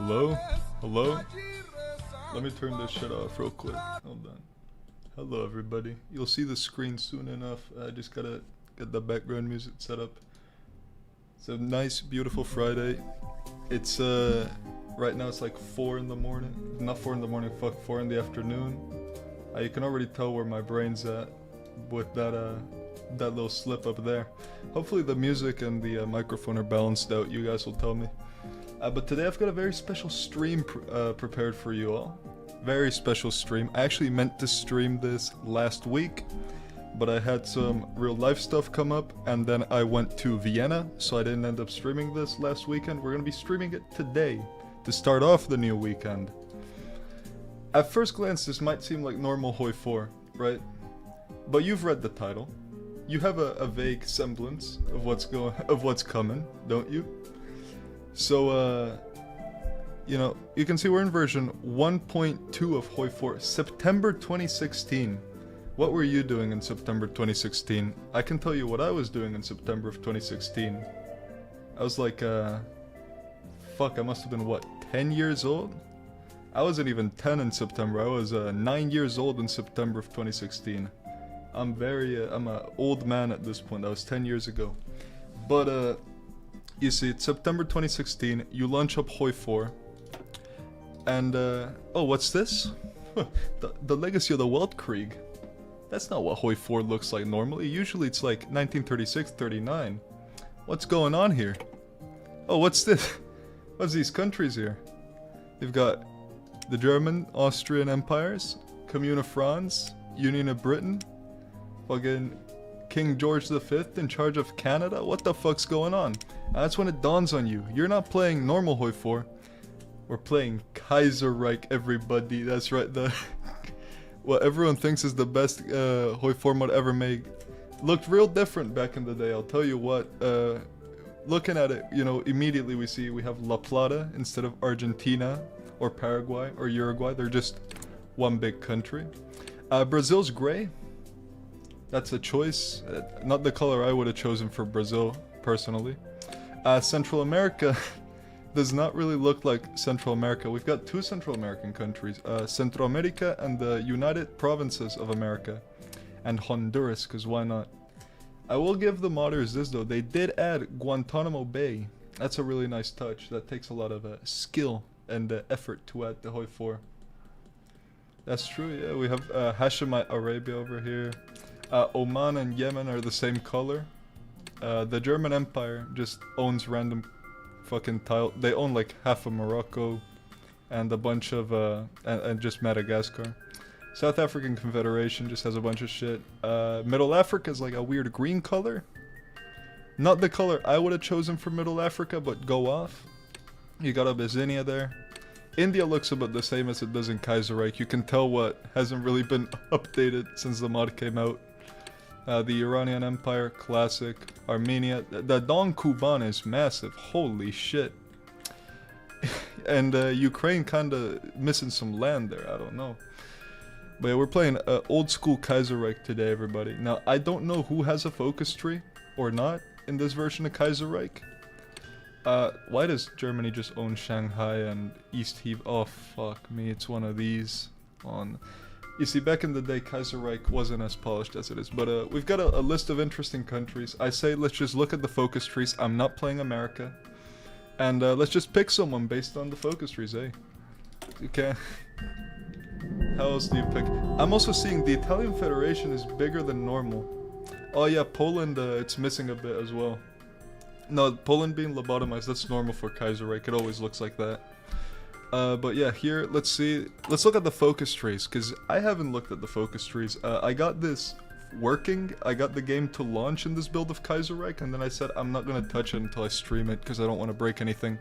Hello? Hello? Let me turn this shit off real quick. Hold on. Hello everybody. You'll see the screen soon enough. I just gotta get the background music set up. It's a nice, beautiful Friday. It's right now it's like 4 in the morning. Not 4 in the morning, fuck, 4 in the afternoon. You can already tell where my brain's at with that little slip up there. Hopefully the music and the microphone are balanced out, you guys will tell me. But today I've got a very special stream prepared for you all. Very special stream. I actually meant to stream this last week, but I had some real life stuff come up, and then I went to Vienna, so I didn't end up streaming this last weekend. We're gonna be streaming it today, to start off the new weekend. At first glance, this might seem like normal Hoi 4, right? But you've read the title. You have a vague semblance of what's coming, don't you? So, you know, you can see we're in version 1.2 of Hoi 4, September 2016. What were you doing in September 2016? I can tell you what I was doing in September of 2016. I was like, fuck, I must have been, what, 10 years old? I wasn't even 10 in September, I was 9 years old in September of 2016. I'm an old man at this point, that was 10 years ago. But, you see, it's September 2016, you launch up Hoi 4, and, oh, what's this? the Legacy of the Weltkrieg. That's not what Hoi 4 looks like normally, usually it's like 1936-39. What's going on here? Oh, what's this? What's these countries here? You've got the German, Austrian empires, Commune of France, Union of Britain, fucking King George V in charge of Canada? What the fuck's going on? And that's when it dawns on you. You're not playing normal Hoi 4. We're playing Kaiserreich, everybody. That's right, the what everyone thinks is the best Hoi 4 mod ever made. Looked real different back in the day, I'll tell you what. Looking at it, you know, immediately we have La Plata instead of Argentina or Paraguay or Uruguay. They're just one big country. Brazil's gray. That's a choice. Not the color I would have chosen for Brazil, personally. Central America does not really look like Central America. We've got two Central American countries. Central America and the United Provinces of America. And Honduras, because why not? I will give the modders this though. They did add Guantanamo Bay. That's a really nice touch. That takes a lot of skill and effort to add to Hoi 4. That's true, yeah. We have Hashemite Arabia over here. Oman and Yemen are the same color. The German Empire just owns random fucking tile. They own like half of Morocco and a bunch of and just Madagascar. South African Confederation just has a bunch of shit. Middle Africa is like a weird green color. Not the color I would have chosen for Middle Africa, but go off. You got Abyssinia there. India looks about the same as it does in Kaiserreich. You can tell what hasn't really been updated since the mod came out. The Iranian Empire, classic. Armenia. The Don Kuban is massive. Holy shit. And Ukraine kinda missing some land there. I don't know. But yeah, we're playing old school Kaiserreich today, everybody. Now, I don't know who has a focus tree or not in this version of Kaiserreich. Why does Germany just own Shanghai and East Heave? Oh, fuck me, it's one of these on... You see, back in the day, Kaiserreich wasn't as polished as it is, but we've got a list of interesting countries. I say let's just look at the focus trees. I'm not playing America. And let's just pick someone based on the focus trees, eh? Okay. How else do you pick? I'm also seeing the Italian Federation is bigger than normal. Oh yeah, Poland, it's missing a bit as well. No, Poland being lobotomized, that's normal for Kaiserreich. It always looks like that. But yeah, here, let's see. Let's look at the focus trees, because I haven't looked at the focus trees. I got this working. I got the game to launch in this build of Kaiserreich, and then I said I'm not going to touch it until I stream it, because I don't want to break anything.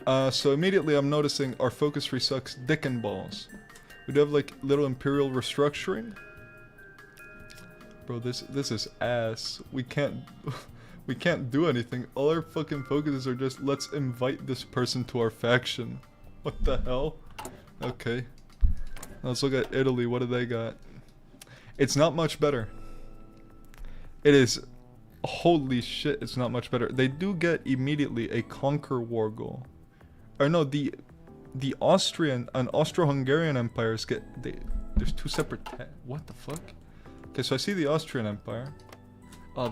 So immediately I'm noticing our focus tree sucks dick and balls. We do have like little imperial restructuring. Bro, this is ass. We can't do anything. All our fucking focuses are just let's invite this person to our faction. What the hell? Okay. Let's look at Italy. What do they got? It's not much better. It is... Holy shit, it's not much better. They do get immediately a conquer war goal. Or no, the the Austrian and Austro-Hungarian empires there's two separate what the fuck? Okay, so I see the Austrian Empire. Oh,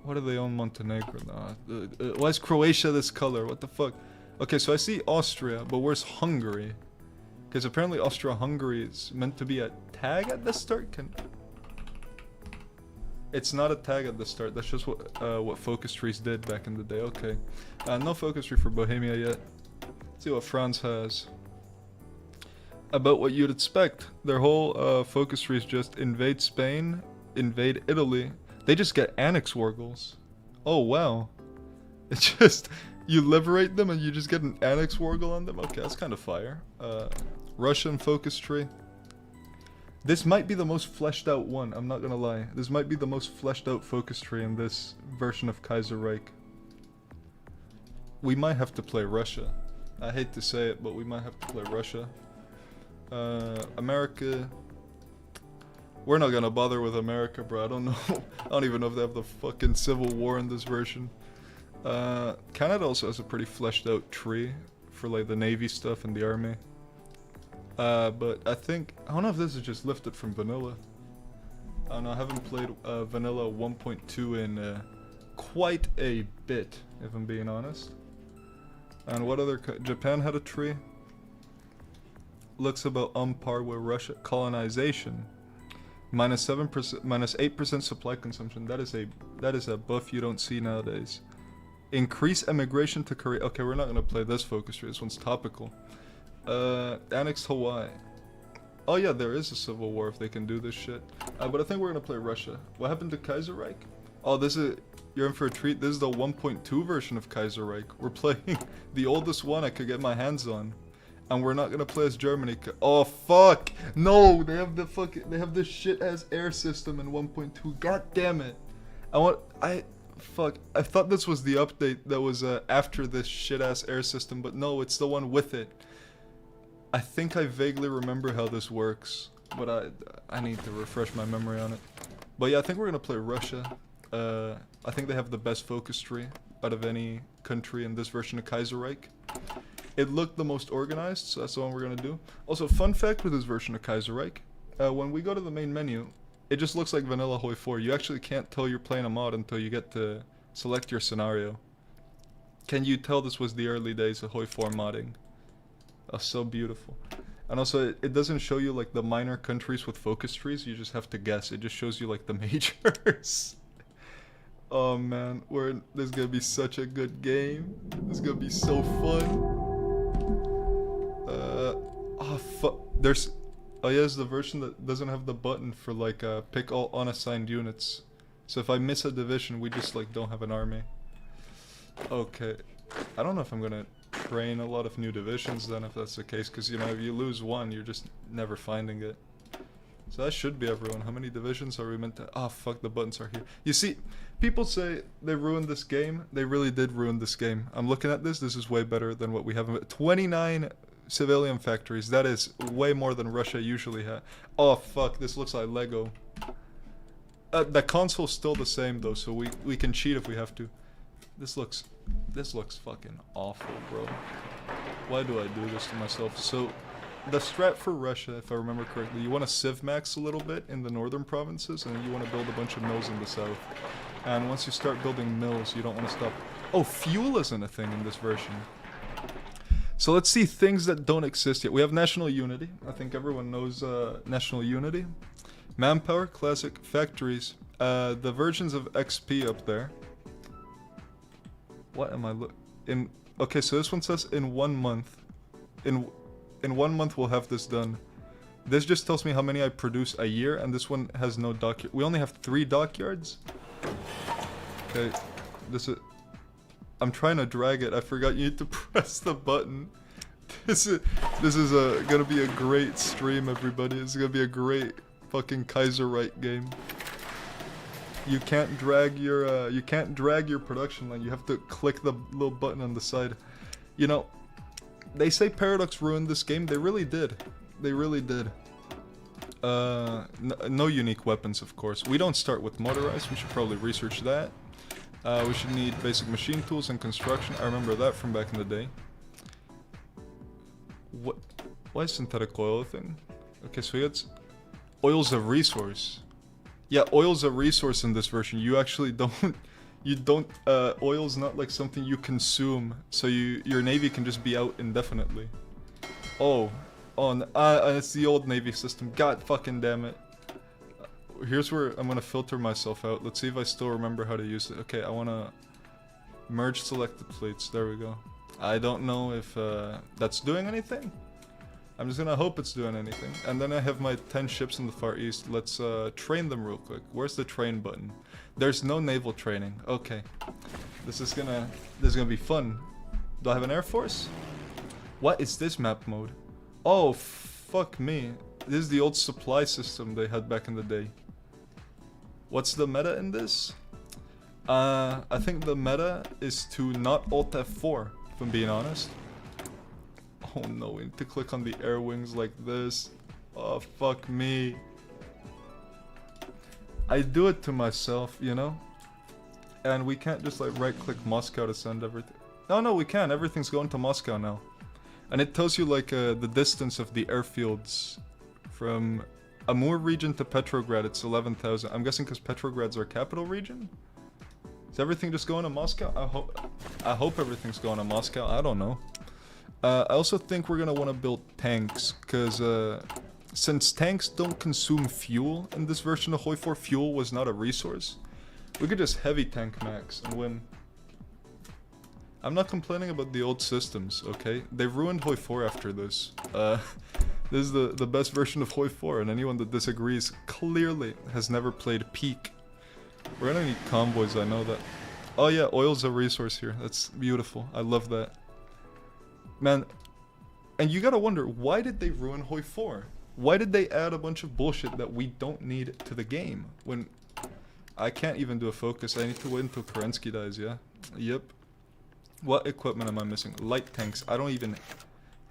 what do they own Montenegro? Why is Croatia this color? What the fuck? Okay, so I see Austria, but where's Hungary? Because apparently Austria-Hungary is meant to be a tag at the start. It's not a tag at the start. That's just what focus trees did back in the day. Okay, no focus tree for Bohemia yet. Let's see what France has. About what you'd expect. Their whole focus tree is just invade Spain, invade Italy. They just get annex war goals. Oh wow. It's just, you liberate them and you just get an annex war goal on them? Okay, that's kind of fire. Russian focus tree. This might be the most fleshed out one, I'm not gonna lie. This might be the most fleshed out focus tree in this version of Kaiserreich. We might have to play Russia. I hate to say it, but we might have to play Russia. America. We're not gonna bother with America, bro. I don't know. I don't even know if they have the fucking Civil War in this version. Canada also has a pretty fleshed out tree for like the Navy stuff and the Army. But I don't know if this is just lifted from vanilla. I don't know, I haven't played vanilla 1.2 in quite a bit, if I'm being honest. And what other Japan had a tree? Looks about on par with Russia. Colonization. -7%, -8% supply consumption. That is a buff you don't see nowadays. Increase immigration to Korea. Okay, we're not gonna play this focus tree. This one's topical. Annex Hawaii. Oh yeah, there is a civil war if they can do this shit. But I think we're gonna play Russia. What happened to Kaiserreich? Oh, you're in for a treat. This is the 1.2 version of Kaiserreich. We're playing the oldest one I could get my hands on. And we're not gonna play as Germany. Oh fuck! No, they have this shit ass air system in 1.2. God damn it! I thought this was the update that was after this shit ass air system, but no, it's the one with it. I think I vaguely remember how this works, but I need to refresh my memory on it. But yeah, I think we're gonna play Russia. I think they have the best focus tree out of any country in this version of Kaiserreich. It looked the most organized, so that's the one we're gonna do. Also, fun fact with this version of Kaiserreich, when we go to the main menu, it just looks like vanilla Hoi 4. You actually can't tell you're playing a mod until you get to select your scenario. Can you tell this was the early days of Hoi 4 modding? Oh, so beautiful. And also, it doesn't show you like the minor countries with focus trees, you just have to guess. It just shows you like the majors. Oh man, this is gonna be such a good game. This is gonna be so fun. Oh fuck, oh yeah, it's the version that doesn't have the button for like pick all unassigned units. So if I miss a division, we just like don't have an army. Okay, I don't know if I'm gonna train a lot of new divisions then if that's the case, because you know, if you lose one, you're just never finding it. So that should be everyone. How many divisions are we meant to... Oh fuck, the buttons are here. You see, people say they ruined this game. They really did ruin this game. I'm looking at this is way better than what we have. 29 civilian factories. That is way more than Russia usually has. Oh fuck, this looks like Lego. The console's still the same though, so we can cheat if we have to. This looks fucking awful, bro. Why do I do this to myself? So, the strat for Russia, if I remember correctly, you want to civ max a little bit in the northern provinces, and then you want to build a bunch of mills in the south. And once you start building mills, you don't want to stop. Oh, fuel isn't a thing in this version. So let's see things that don't exist yet. We have national unity. I think everyone knows national unity. Manpower, classic, factories. The versions of XP up there. What am I in? Okay, so this one says in 1 month. In 1 month we'll have this done. This just tells me how many I produce a year, and this one has no dockyard. We only have 3 dockyards. Okay, I'm trying to drag it. I forgot you need to press the button. This is gonna be a great stream, everybody. It's gonna be a great fucking Kaiserreich game. You can't drag your production line. You have to click the little button on the side. You know, they say Paradox ruined this game. They really did. They really did. No unique weapons, of course. We don't start with motorized. We should probably research that. We should need basic machine tools and construction. I remember that from back in the day. What? Why is synthetic oil a thing? Okay, so it's oil's a resource. Yeah, oil's a resource in this version. You actually don't. You don't. Oil's not like something you consume, so your navy can just be out indefinitely. Oh, it's the old navy system. God fucking damn it. Here's where I'm gonna filter myself out. Let's see if I still remember how to use it. Okay, I wanna merge selected fleets. There we go. I don't know if that's doing anything. I'm just gonna hope it's doing anything. And then I have my 10 ships in the Far East. Let's train them real quick. Where's the train button? There's no naval training. Okay. This is gonna be fun. Do I have an air force? What is this map mode? Oh, fuck me. This is the old supply system they had back in the day. What's the meta in this? I think the meta is to not Alt F4, if I'm being honest. Oh no, we need to click on the air wings like this. Oh, fuck me. I do it to myself, you know? And we can't just like right click Moscow to send everything. No, we can. Everything's going to Moscow now. And it tells you like the distance of the airfields from Amur region to Petrograd. It's 11,000. I'm guessing because Petrograd's our capital region? Is everything just going to Moscow? I hope everything's going to Moscow. I don't know. I also think we're gonna want to build tanks, because since tanks don't consume fuel in this version of Hoi 4, fuel was not a resource, we could just heavy tank max and win. I'm not complaining about the old systems, okay? They ruined Hoi 4 after this. This is the best version of Hoi 4, and anyone that disagrees clearly has never played Peak. We're gonna need convoys, I know that. Oh yeah, oil's a resource here. That's beautiful. I love that. Man, and you gotta wonder, why did they ruin Hoi 4? Why did they add a bunch of bullshit that we don't need to the game? When I can't even do a focus, I need to wait until Kerensky dies, yeah? Yep. What equipment am I missing? Light tanks. I don't even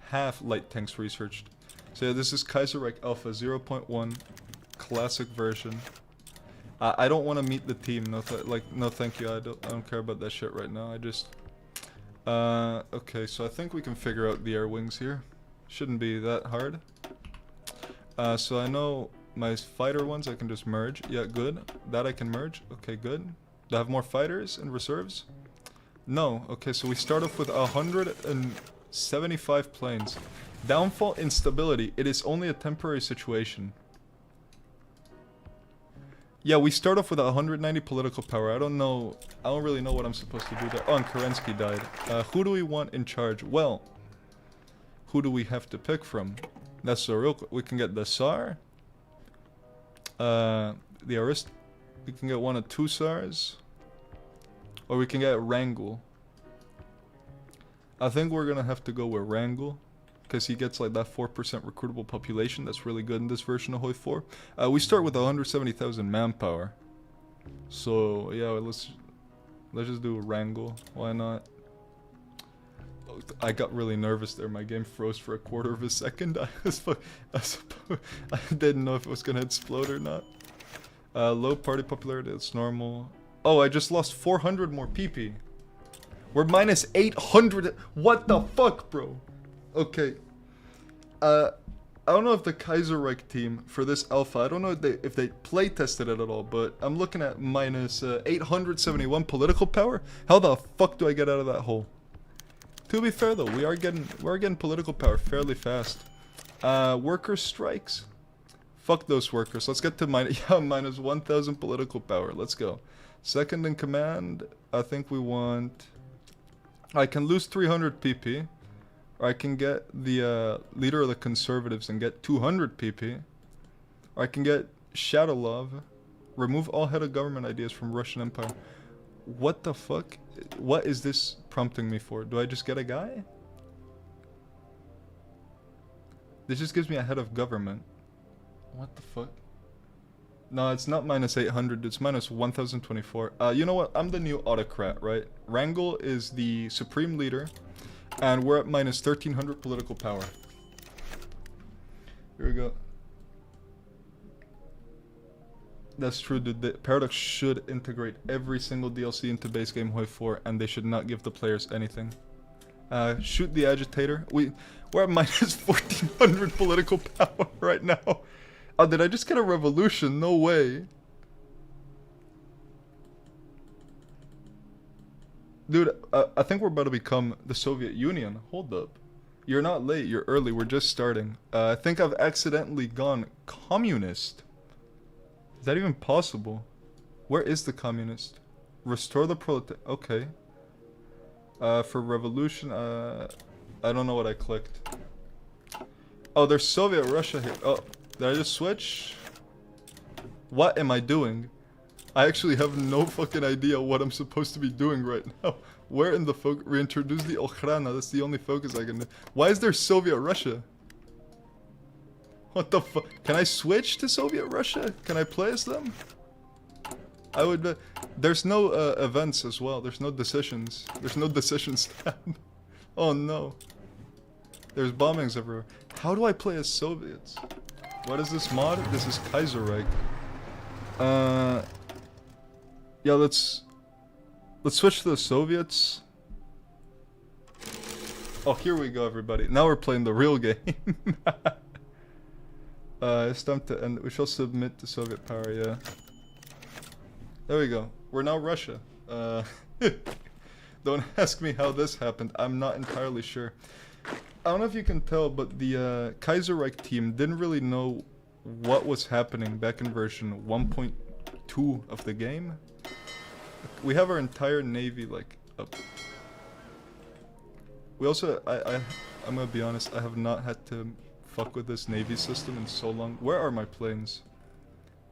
have light tanks researched. So yeah, this is Kaiserreich Alpha 0.1 classic version. I don't want to meet the team. No, no, thank you. I don't care about that shit right now. I just. Okay, so I think we can figure out the air wings here. Shouldn't be that hard. So I know my fighter ones I can just merge. Yeah, good. That I can merge. Okay, good. Do I have more fighters and reserves? No. Okay, so we start off with 175 planes. Downfall instability. It is only a temporary situation. Yeah, we start off with 190 political power. I don't really know what I'm supposed to do there. Oh, and Kerensky died. Who do we want in charge? Well, who do we have to pick from? That's the real... We can get the Tsar. The Arist... We can get one of two Tsars. Or we can get Wrangel. I think we're gonna have to go with Wrangel. Because he gets like that 4% recruitable population. That's really good in this version of Hoi 4. We start with 170,000 manpower. So yeah, let's just do a Wrangel. Why not? I got really nervous there. My game froze for a quarter of a second. I didn't know if it was gonna explode or not. Low party popularity. It's normal. Oh, I just lost 400 more PP. We're minus 800. What the fuck, bro? Okay, I don't know if the Kaiserreich team for this alpha, I don't know if they play tested it at all, but I'm looking at minus 871 political power. How the fuck do I get out of that hole? To be fair though, we're getting political power fairly fast. Worker strikes. Fuck those workers. Let's get to minus 1,000 political power. Let's go. Second in command, I think we want... I can lose 300 PP. Or I can get the leader of the conservatives and get 200 PP. Or I can get Shadowlov. Remove all head of government ideas from Russian Empire. What the fuck? What is this prompting me for? Do I just get a guy? This just gives me a head of government. What the fuck? No, it's not minus 800, it's minus 1024. You know what? I'm the new autocrat, right? Wrangel is the supreme leader. And we're at minus 1,300 political power. Here we go. That's true, dude. The Paradox should integrate every single DLC into base game Hoi 4, and they should not give the players anything. Shoot the agitator. We're at minus 1400 political power right now. Oh, did I just get a revolution? No way. Dude, I think we're about to become the Soviet Union. Hold up. You're not late, you're early, we're just starting. I think I've accidentally gone communist. Is that even possible? Where is the communist? Restore the proletariat. Okay. For revolution, I don't know what I clicked. Oh, there's Soviet Russia here. Oh, did I just switch? What am I doing? I actually have no fucking idea what I'm supposed to be doing right now. Where in the focus? Reintroduce the Okhrana. That's the only focus I can do. Why is there Soviet Russia? What the fuck? Can I switch to Soviet Russia? Can I play as them? I would. There's no events as well. There's no decisions. There's no decisions tab. Oh no. There's bombings everywhere. How do I play as Soviets? What is this mod? This is Kaiserreich. Yeah, let's switch to the Soviets. Oh, here we go, everybody. Now we're playing the real game. It's time to end. We shall submit to Soviet power, yeah. There we go. We're now Russia. Don't ask me how this happened. I'm not entirely sure. I don't know if you can tell, but the Kaiserreich team didn't really know what was happening back in version 1.2 of the game. We have our entire navy like up. We also, I'm gonna be honest, I have not had to fuck with this navy system in so long. Where are my planes?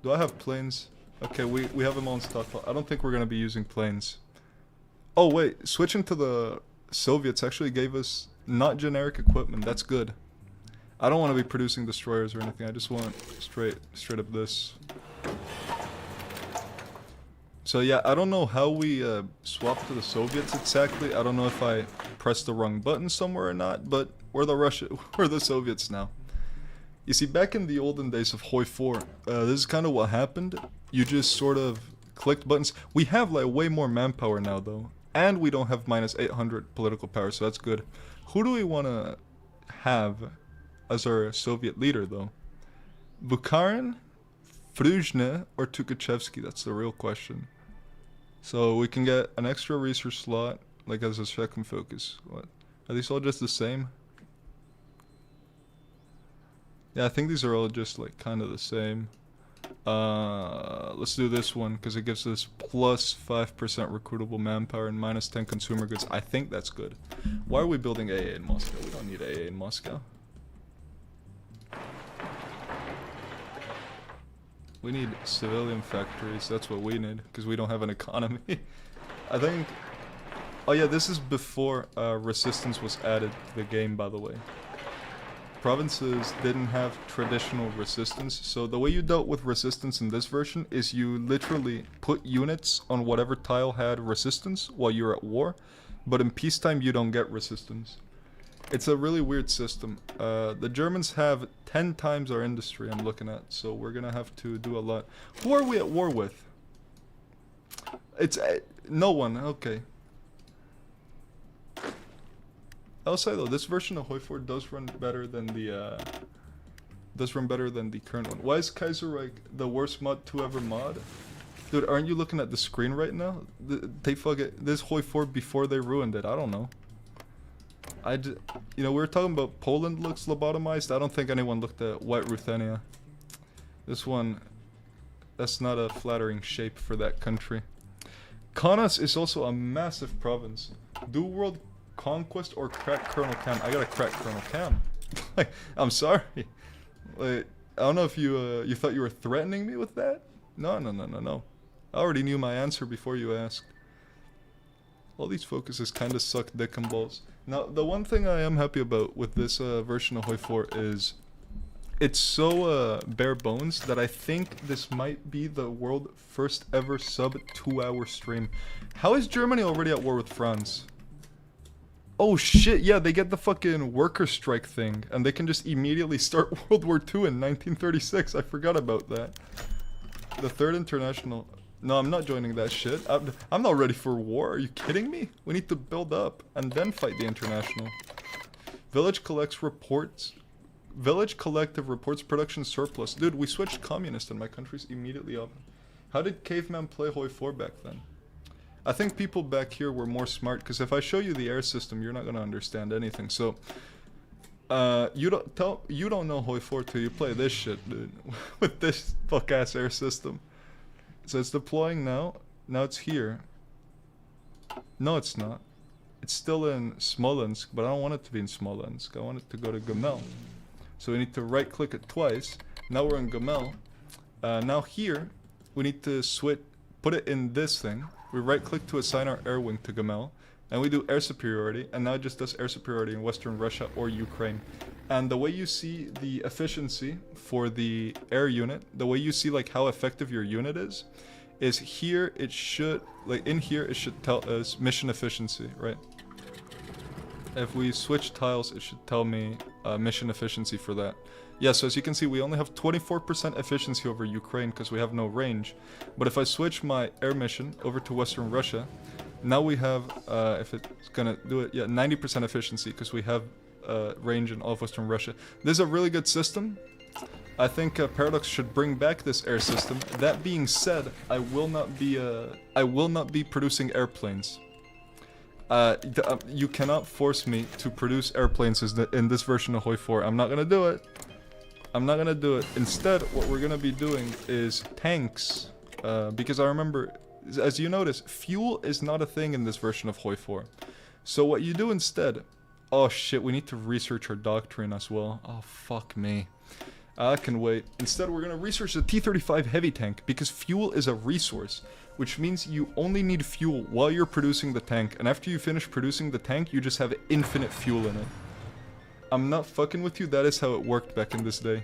Do I have planes? Okay, we have them all in stockpile. I don't think we're gonna be using planes. Oh wait, switching to the Soviets actually gave us not generic equipment. That's good. I don't want to be producing destroyers or anything. I just want straight up this. So yeah, I don't know how we swapped to the Soviets exactly. I don't know if I pressed the wrong button somewhere or not, but we're the Soviets now. You see, back in the olden days of Hoi 4, this is kind of what happened. You just sort of clicked buttons. We have like way more manpower now though, and we don't have minus 800 political power, so that's good. Who do we want to have as our Soviet leader though? Bukharin, Fruzhne, or Tukhachevsky? That's the real question. So we can get an extra research slot, like as a second focus. What? Are these all just the same? Yeah, I think these are all just like kind of the same. Let's do this one because it gives us plus 5% recruitable manpower and minus 10 consumer goods. I think that's good. Why are we building AA in Moscow? We don't need AA in Moscow. We need civilian factories. That's what we need because we don't have an economy. I think. Oh yeah, this is before resistance was added to the game, by the way. Provinces didn't have traditional resistance, so the way you dealt with resistance in this version is you literally put units on whatever tile had resistance while you're at war, but in peacetime you don't get resistance. It's a really weird system. The Germans have 10 times our industry I'm looking at, so we're gonna have to do a lot. Who are we at war with? It's no one, okay. I'll say though, this version of Hoi 4 does run better than the current one. Why is Kaiserreich the worst mod to ever mod? Dude, aren't you looking at the screen right now? They fuck it. This Hoi 4 before they ruined it. I don't know. You know, we were talking about Poland looks lobotomized. I don't think anyone looked at White Ruthenia. This one, that's not a flattering shape for that country. Kaunas is also a massive province. Do world conquest or crack Colonel Cam? I gotta crack Colonel Cam. Like, I'm sorry. Like, I don't know if you thought you were threatening me with that? No. I already knew my answer before you asked. All these focuses kind of suck dick and balls. Now, the one thing I am happy about with this version of Hoi 4 is it's so bare bones that I think this might be the world's first ever sub 2-hour stream. How is Germany already at war with France? Oh shit, yeah, they get the fucking worker strike thing, and they can just immediately start World War II in 1936. I forgot about that. The Third International. No, I'm not joining that shit. I'm not ready for war. Are you kidding me? We need to build up and then fight the international. Village collects reports. Village collective reports production surplus. Dude, we switched communist and my country's immediately up. How did caveman play Hoi 4 back then? I think people back here were more smart, because if I show you the air system, you're not gonna understand anything. So, you don't know Hoi 4 till you play this shit, dude. With this fuck ass air system. So it's deploying now. Now it's here. No, it's not. It's still in Smolensk, but I don't want it to be in Smolensk. I want it to go to Gomel. So we need to right click it twice. Now we're in Gomel. Now here, we need to put it in this thing. We right click to assign our air wing to Gomel. And we do air superiority. And now it just does air superiority in Western Russia or Ukraine. And the way you see the efficiency for the air unit, the way you see like how effective your unit is here it should, like in here it should tell us mission efficiency, right? If we switch tiles, it should tell me mission efficiency for that. Yeah, so as you can see, we only have 24% efficiency over Ukraine because we have no range. But if I switch my air mission over to Western Russia, now we have, if it's gonna do it, yeah, 90% efficiency because we have range in all of Western Russia. This is a really good system. I think Paradox should bring back this air system. That being said, I will not be producing airplanes. You cannot force me to produce airplanes in this version of Hoi 4. I'm not gonna do it. I'm not gonna do it. Instead, what we're gonna be doing is tanks. Because I remember, as you notice, fuel is not a thing in this version of Hoi 4. So what you do instead... Oh shit, we need to research our doctrine as well. Oh fuck me. I can wait. Instead, we're gonna research the T-35 heavy tank, because fuel is a resource. Which means you only need fuel while you're producing the tank, and after you finish producing the tank, you just have infinite fuel in it. I'm not fucking with you, that is how it worked back in this day.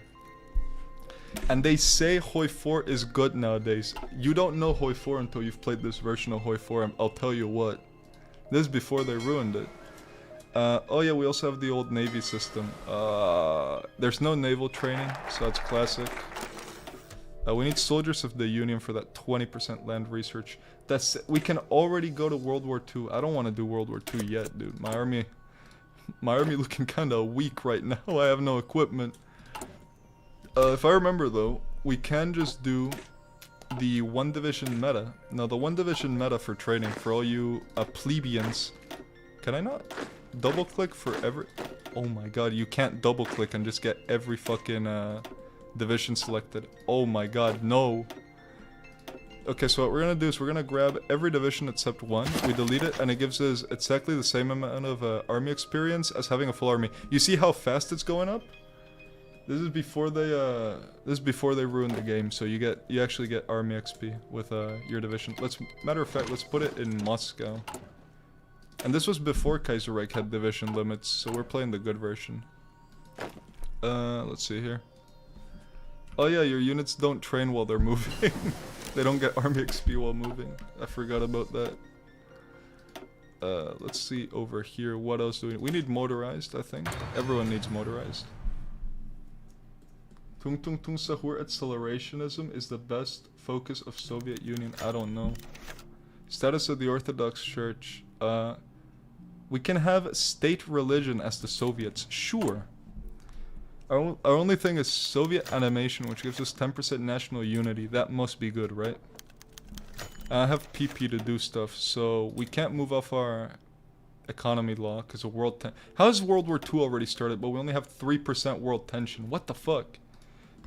And they say Hoi 4 is good nowadays. You don't know Hoi 4 until you've played this version of Hoi 4, I'll tell you what. This is before they ruined it. Oh yeah, we also have the old Navy system. There's no naval training, so that's classic. We need soldiers of the Union for that 20% land research. We can already go to World War II. I don't want to do World War II yet, dude. My army looking kinda weak right now. I have no equipment. If I remember though, we can just do the 1 division meta. Now the 1 division meta for training, for all you plebeians. Can I not double click for every... Oh my god, you can't double click and just get every fucking division selected. Oh my god, no. Okay, so what we're gonna do is we're gonna grab every division except one, we delete it, and it gives us exactly the same amount of army experience as having a full army. You see how fast it's going up? This is before they ruined the game, so you actually get army XP with your division. Matter of fact, let's put it in Moscow. And this was before Kaiserreich had division limits, so we're playing the good version. Let's see here. Oh yeah, your units don't train while they're moving. They don't get army XP while moving. I forgot about that. Let's see over here. What else do we need? Motorized, I think. Everyone needs motorized. Tung Tung Tung Sahur accelerationism is the best focus of Soviet Union. I don't know. Status of the Orthodox Church. We can have state religion as the Soviets. Sure. Our only thing is Soviet animation, which gives us 10% national unity. That must be good, right? I have PP to do stuff, so we can't move off our economy law because of world tension. How has World War II already started, but we only have 3% world tension? What the fuck?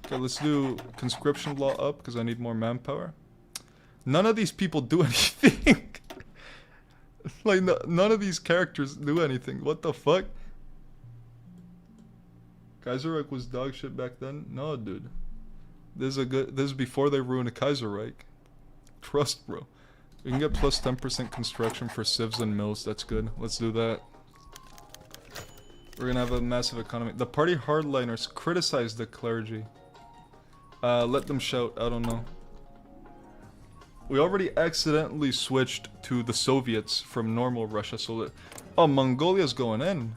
Okay, let's do conscription law up because I need more manpower. None of these people do anything. Like, none of these characters do anything. What the fuck? Kaiserreich was dog shit back then? No, dude. This is before they ruined Kaiserreich. Trust, bro. We can get plus 10% construction for civs and mills. That's good. Let's do that. We're gonna have a massive economy. The party hardliners criticize the clergy. Let them shout. I don't know. We already accidentally switched to the Soviets from normal Russia, so that... Oh, Mongolia's going in.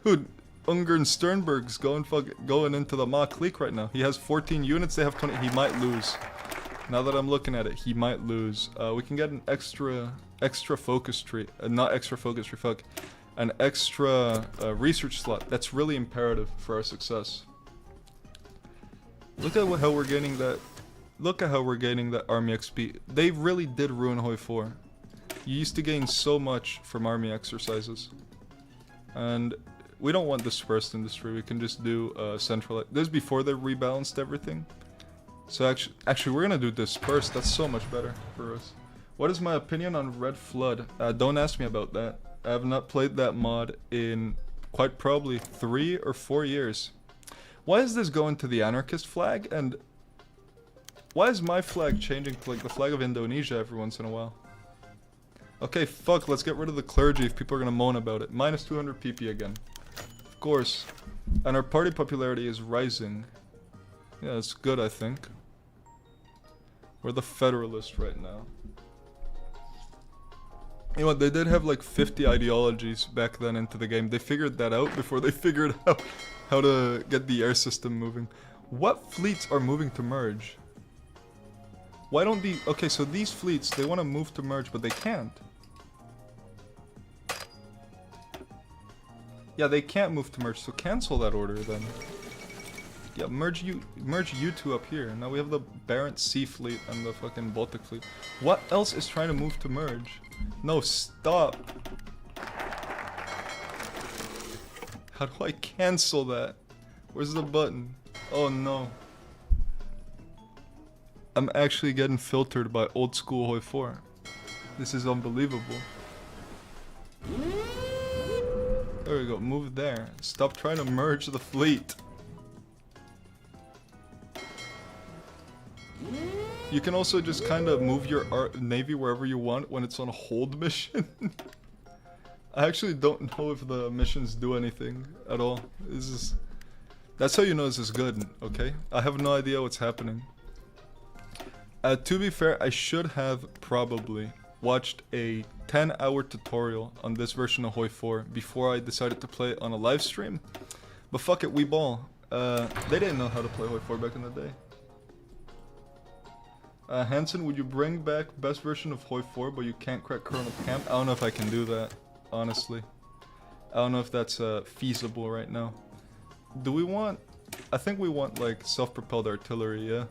Dude, Ungern Sternberg's going into the Ma clique right now. He has 14 units, they have 20. He might lose. Now that I'm looking at it, he might lose. We can get an extra focus tree. Not extra focus tree, fuck. An extra research slot. That's really imperative for our success. Look at how we're gaining that. Look at how we're gaining that army XP. They really did ruin Hoi 4. You used to gain so much from army exercises. And we don't want dispersed industry. We can just do centralized. This is before they rebalanced everything. So actually we're gonna do dispersed. That's so much better for us. What is my opinion on Red Flood? Don't ask me about that. I have not played that mod in quite probably 3 or 4 years. Why is this going to the anarchist flag? And why is my flag changing to like the flag of Indonesia every once in a while? Okay, fuck, let's get rid of the clergy if people are gonna moan about it. Minus 200 PP again. Of course. And our party popularity is rising. Yeah, it's good, I think. We're the Federalist right now. You know what, they did have like 50 ideologies back then into the game. They figured that out before they figured out how to get the air system moving. What fleets are moving to merge? Why don't the... Okay, so these fleets, they want to move to merge, but they can't. Yeah, they can't move to merge, so cancel that order then. Yeah, merge you two up here. Now we have the Barents Sea Fleet and the fucking Baltic Fleet. What else is trying to move to merge? No, stop. How do I cancel that? Where's the button? Oh no. I'm actually getting filtered by old school Hoi 4. This is unbelievable. There we go, move there. Stop trying to merge the fleet. You can also just kind of move your navy wherever you want when it's on a hold mission. I actually don't know if the missions do anything at all. That's how you know this is good, okay? I have no idea what's happening. To be fair, I should have probably watched a 10-hour tutorial on this version of Hoi 4 before I decided to play it on a live stream. But fuck it, we ball. They didn't know how to play Hoi 4 back in the day. Hansen, would you bring back best version of Hoi 4 but you can't crack Colonel Camp? I don't know if I can do that, honestly. I don't know if that's feasible right now. Do we want... I think we want like self-propelled artillery, yeah?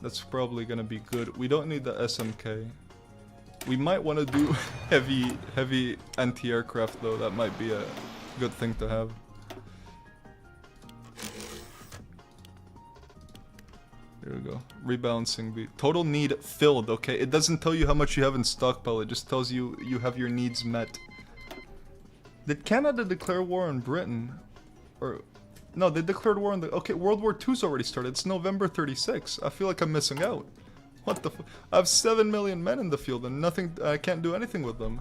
That's probably gonna be good. We don't need the SMK. We might want to do heavy anti-aircraft though. That might be a good thing to have. There we go. Rebalancing the total need filled. Okay, it doesn't tell you how much you have in stockpile. It just tells you you have your needs met. Did Canada declare war on Britain? Or no, they declared war on the... Okay, World War II's already started. It's November 36. I feel like I'm missing out. What the I have 7 million men in the field and nothing... I can't do anything with them.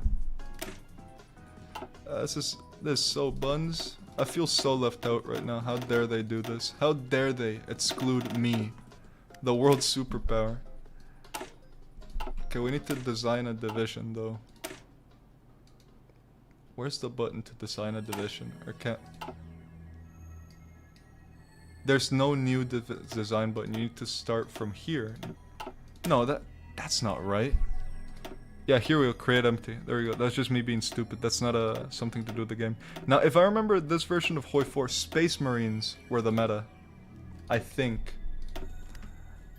This is so buns. I feel so left out right now. How dare they do this? How dare they exclude me? The world superpower. Okay, we need to design a division though. Where's the button to design a division? Or can't... There's no new design button. You need to start from here. No, that's not right. Yeah, here we go. Create empty. There we go. That's just me being stupid. That's not something to do with the game. Now, if I remember this version of Hoi 4, Space Marines were the meta. I think.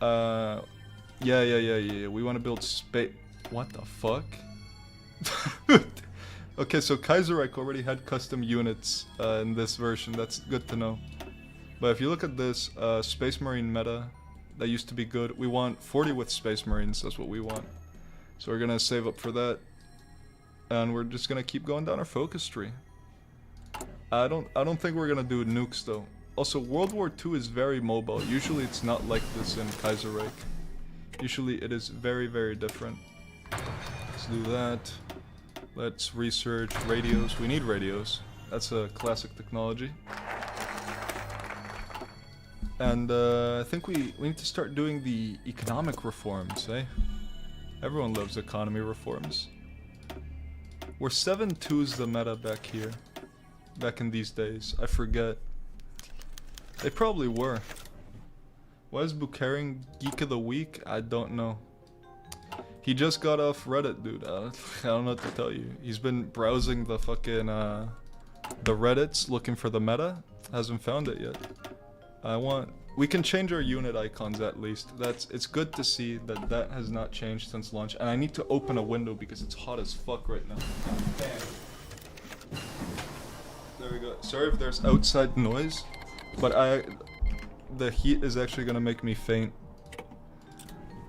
Yeah. We want to build space... What the fuck? Okay, so Kaiserreich already had custom units in this version. That's good to know. But if you look at this Space Marine meta, that used to be good. We want 40 with Space Marines. That's what we want. So we're gonna save up for that, and we're just gonna keep going down our focus tree. I don't think we're gonna do nukes though. Also, World War II is very mobile. Usually it's not like this in Kaiserreich. Usually it is very, very different. Let's do that. Let's research radios. We need radios. That's a classic technology. And I think we need to start doing the economic reforms, eh? Everyone loves economy reforms. Were 7.2s the meta back here? Back in these days? I forget. They probably were. Why is Bukarin Geek of the Week? I don't know. He just got off Reddit, dude. I don't know what to tell you. He's been browsing the fucking, the Reddits looking for the meta. Hasn't found it yet. We can change our unit icons at least. It's good to see that that has not changed since launch. And I need to open a window because it's hot as fuck right now. Damn. There we go. Sorry if there's outside noise, but the heat is actually gonna make me faint.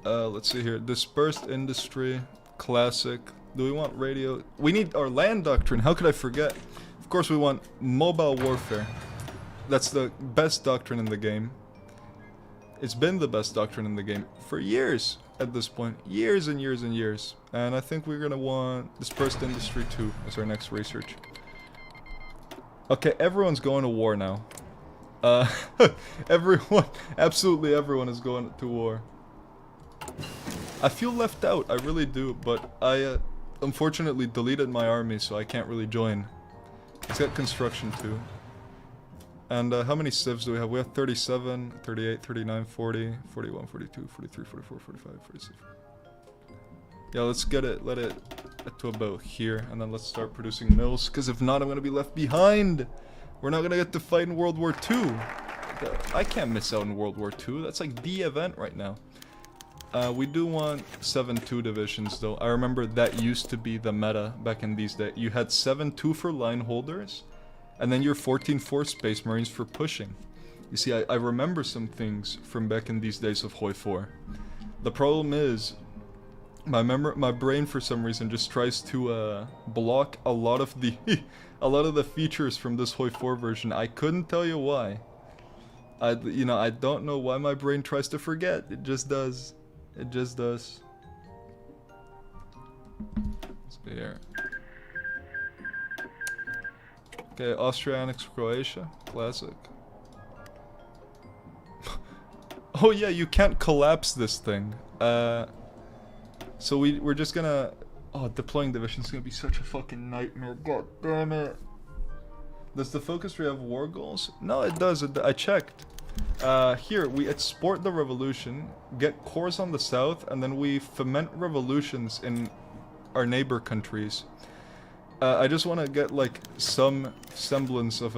Let's see here. Dispersed industry, classic. Do we want radio? We need our land doctrine. How could I forget? Of course we want mobile warfare. That's the best doctrine in the game. It's been the best doctrine in the game for years at this point. Years and years and years. And I think we're gonna want Dispersed Industry 2 as our next research. Okay, everyone's going to war now. Everyone, absolutely everyone is going to war. I feel left out, I really do, but I unfortunately deleted my army, so I can't really join. It's got construction too. And how many civs do we have? We have 37, 38, 39, 40, 41, 42, 43, 44, 45, 46. Yeah, let's let it get to about here, and then let's start producing mills, because if not, I'm gonna be left behind! We're not gonna get to fight in World War II! I can't miss out in World War II, that's like the event right now. We do want 7-2 divisions though. I remember that used to be the meta back in these days. You had 7-2 for line holders, and then your 14-4 Space Marines for pushing. You see, I remember some things from back in these days of Hoi 4. The problem is, my brain for some reason just tries to block a lot of the the features from this Hoi 4 version. I couldn't tell you why. I don't know why my brain tries to forget. It just does. It just does. Let's be here. Okay, Austria annexed Croatia. Classic. Oh yeah, you can't collapse this thing. So we're just gonna... Oh, deploying division's gonna be such a fucking nightmare. God damn it. Does the focus tree have war goals? No, it does. I checked. Here, we export the revolution, get cores on the south, and then we foment revolutions in our neighbor countries. I just want to get, like, some semblance of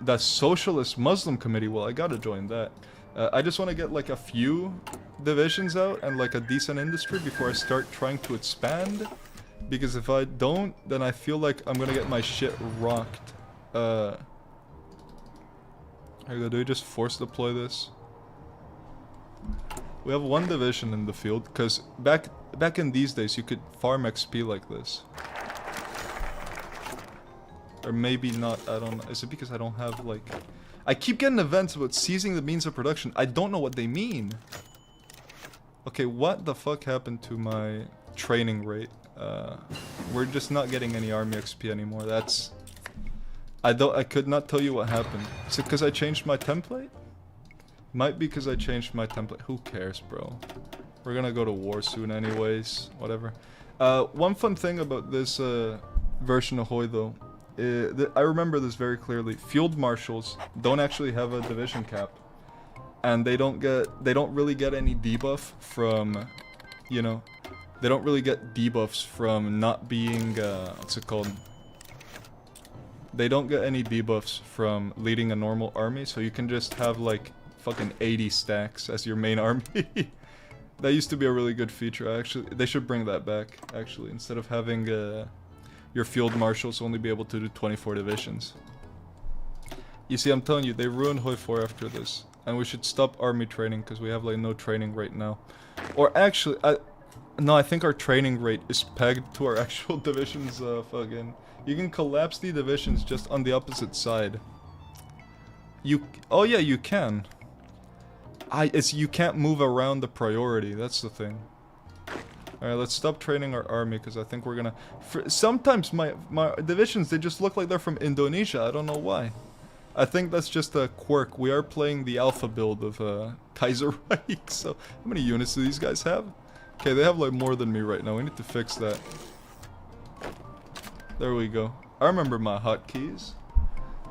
that socialist Muslim committee. Well, I gotta join that. I just want to get, like, a few divisions out and, like, a decent industry before I start trying to expand. Because if I don't, then I feel like I'm gonna get my shit rocked. Do we just force deploy this? We have one division in the field, because back in these days you could farm XP like this. Or maybe not, I don't know. Is it because I don't have, like... I keep getting events about seizing the means of production. I don't know what they mean. Okay, what the fuck happened to my training rate? We're just not getting any army XP anymore. That's... I could not tell you what happened. Is it because I changed my template? Might be because I changed my template. Who cares, bro? We're gonna go to war soon anyways. Whatever. One fun thing about this version of Hoi though, I remember this very clearly. Field marshals don't actually have a division cap, and they don't really get any debuff from, you know, they don't really get debuffs from not being what's it called? They don't get any debuffs from leading a normal army, so you can just have like fucking 80 stacks as your main army. That used to be a really good feature. Actually, they should bring that back. Actually, instead of having your field marshals only be able to do 24 divisions. You see, I'm telling you, they ruined Hoi 4 after this, and we should stop army training because we have like no training right now. Or actually, no, I think our training rate is pegged to our actual divisions. Fucking, you can collapse the divisions just on the opposite side. Oh yeah, you can. You can't move around the priority. That's the thing. Alright, let's stop training our army, because I think we're gonna... sometimes my divisions, they just look like they're from Indonesia. I don't know why. I think that's just a quirk. We are playing the alpha build of Kaiserreich, so... How many units do these guys have? Okay, they have like more than me right now. We need to fix that. There we go. I remember my hotkeys.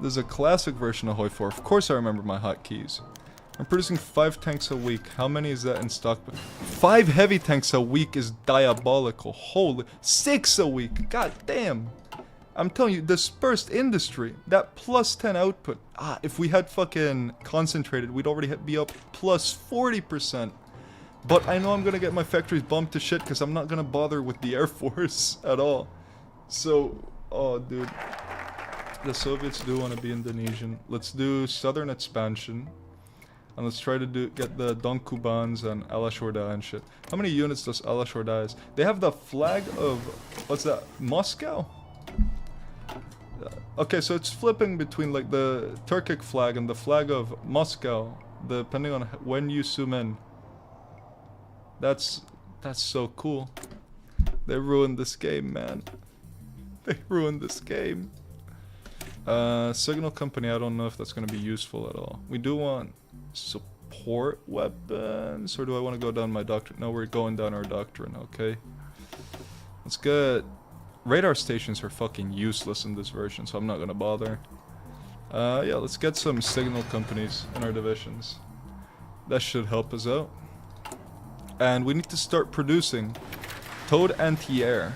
There's a classic version of Hoi 4. Of course I remember my hotkeys. I'm producing 5 tanks a week. How many is that in stock? 5 heavy tanks a week is diabolical. Holy, 6 a week. God damn. I'm telling you, dispersed industry. That plus 10 output. Ah, if we had fucking concentrated, we'd already be up plus 40%. But I know I'm gonna get my factories bumped to shit because I'm not gonna bother with the Air Force at all. So, oh dude. The Soviets do want to be Indonesian. Let's do southern expansion. And let's try to get the Donkubans and Alashorda and shit. How many units does Alashorda has? They have the flag of... what's that? Moscow? Okay, so it's flipping between like the Turkic flag and the flag of Moscow. Depending on when you zoom in. That's so cool. They ruined this game, man. They ruined this game. Signal company, I don't know if that's going to be useful at all. We do want support weapons, or do I want to go down my doctrine? No, we're going down our doctrine, okay. Let's get... radar stations are fucking useless in this version, so I'm not going to bother. Yeah, let's get some signal companies in our divisions. That should help us out. And we need to start producing Toad anti-air.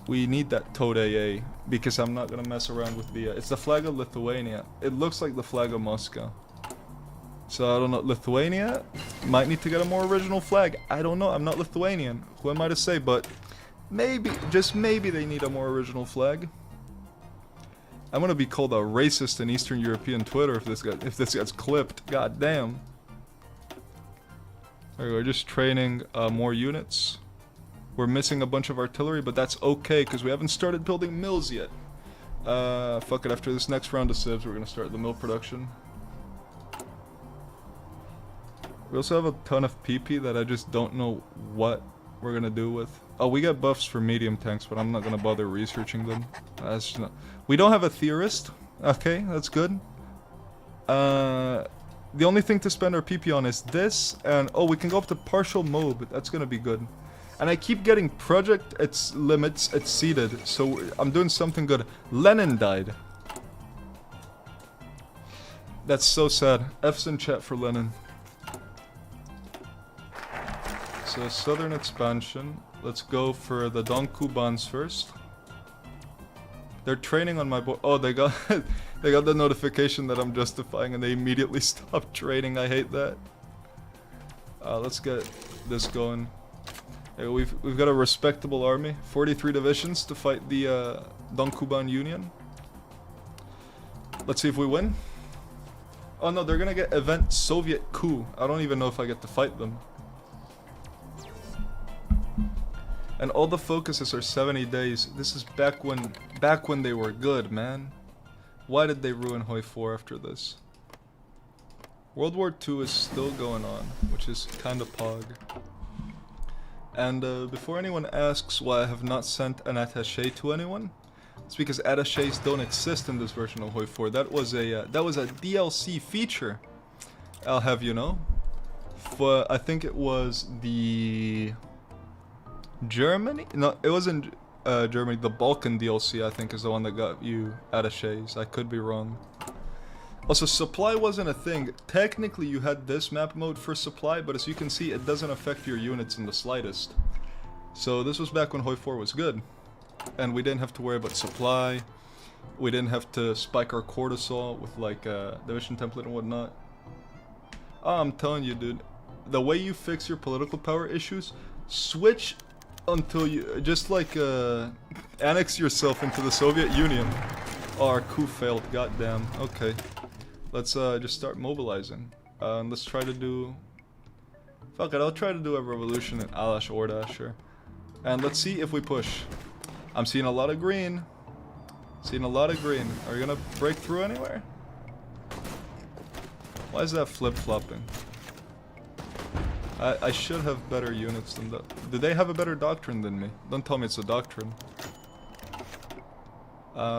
We need that Toad AA, because I'm not gonna mess around with the... it's the flag of Lithuania. It looks like the flag of Moscow. So I don't know, Lithuania might need to get a more original flag. I don't know, I'm not Lithuanian. Who am I to say, but maybe, just maybe they need a more original flag. I'm gonna be called a racist in Eastern European Twitter if this gets clipped. God damn. Alright, we're just training more units. We're missing a bunch of artillery, but that's okay, because we haven't started building mills yet. Fuck it, after this next round of civs, we're gonna start the mill production. We also have a ton of PP that I just don't know what we're gonna do with. Oh, we got buffs for medium tanks, but I'm not gonna bother researching them. That's just not... We don't have a theorist. Okay, that's good. The only thing to spend our PP on is this, and oh, we can go up to partial mob. That's gonna be good. And I keep getting project limits exceeded, so I'm doing something good. Lenin died. That's so sad. F's in chat for Lenin. So southern expansion. Let's go for the Donkubans first. They're training on my board. Oh, they got they got the notification that I'm justifying, and they immediately stopped training. I hate that. Let's get this going. Hey, we've got a respectable army. 43 divisions to fight the Donkuban Union. Let's see if we win. Oh no, they're gonna get event Soviet coup. I don't even know if I get to fight them. And all the focuses are 70 days. This is back when they were good, man. Why did they ruin Hoi 4 after this? World War II is still going on, which is kinda pog. And before anyone asks why I have not sent an attaché to anyone, it's because attachés don't exist in this version of Hoi 4. That was a DLC feature, I'll have you know. I think it was the Germany? No, it wasn't Germany. The Balkan DLC, I think, is the one that got you attachés. I could be wrong. Also, supply wasn't a thing. Technically, you had this map mode for supply, but as you can see, it doesn't affect your units in the slightest. So this was back when Hoi 4 was good. And we didn't have to worry about supply. We didn't have to spike our cortisol with, like, division template and whatnot. Oh, I'm telling you, dude. The way you fix your political power issues, switch until you just like annex yourself into the Soviet Union. Oh, our coup failed, goddamn. Okay, let's just start mobilizing. Let's try to do... Fuck it, I'll try to do a revolution in Alash Orda, sure. And let's see if we push. I'm seeing a lot of green. Seeing a lot of green. Are you gonna break through anywhere? Why is that flip-flopping? I should have better units than that. Do they have a better doctrine than me? Don't tell me it's a doctrine.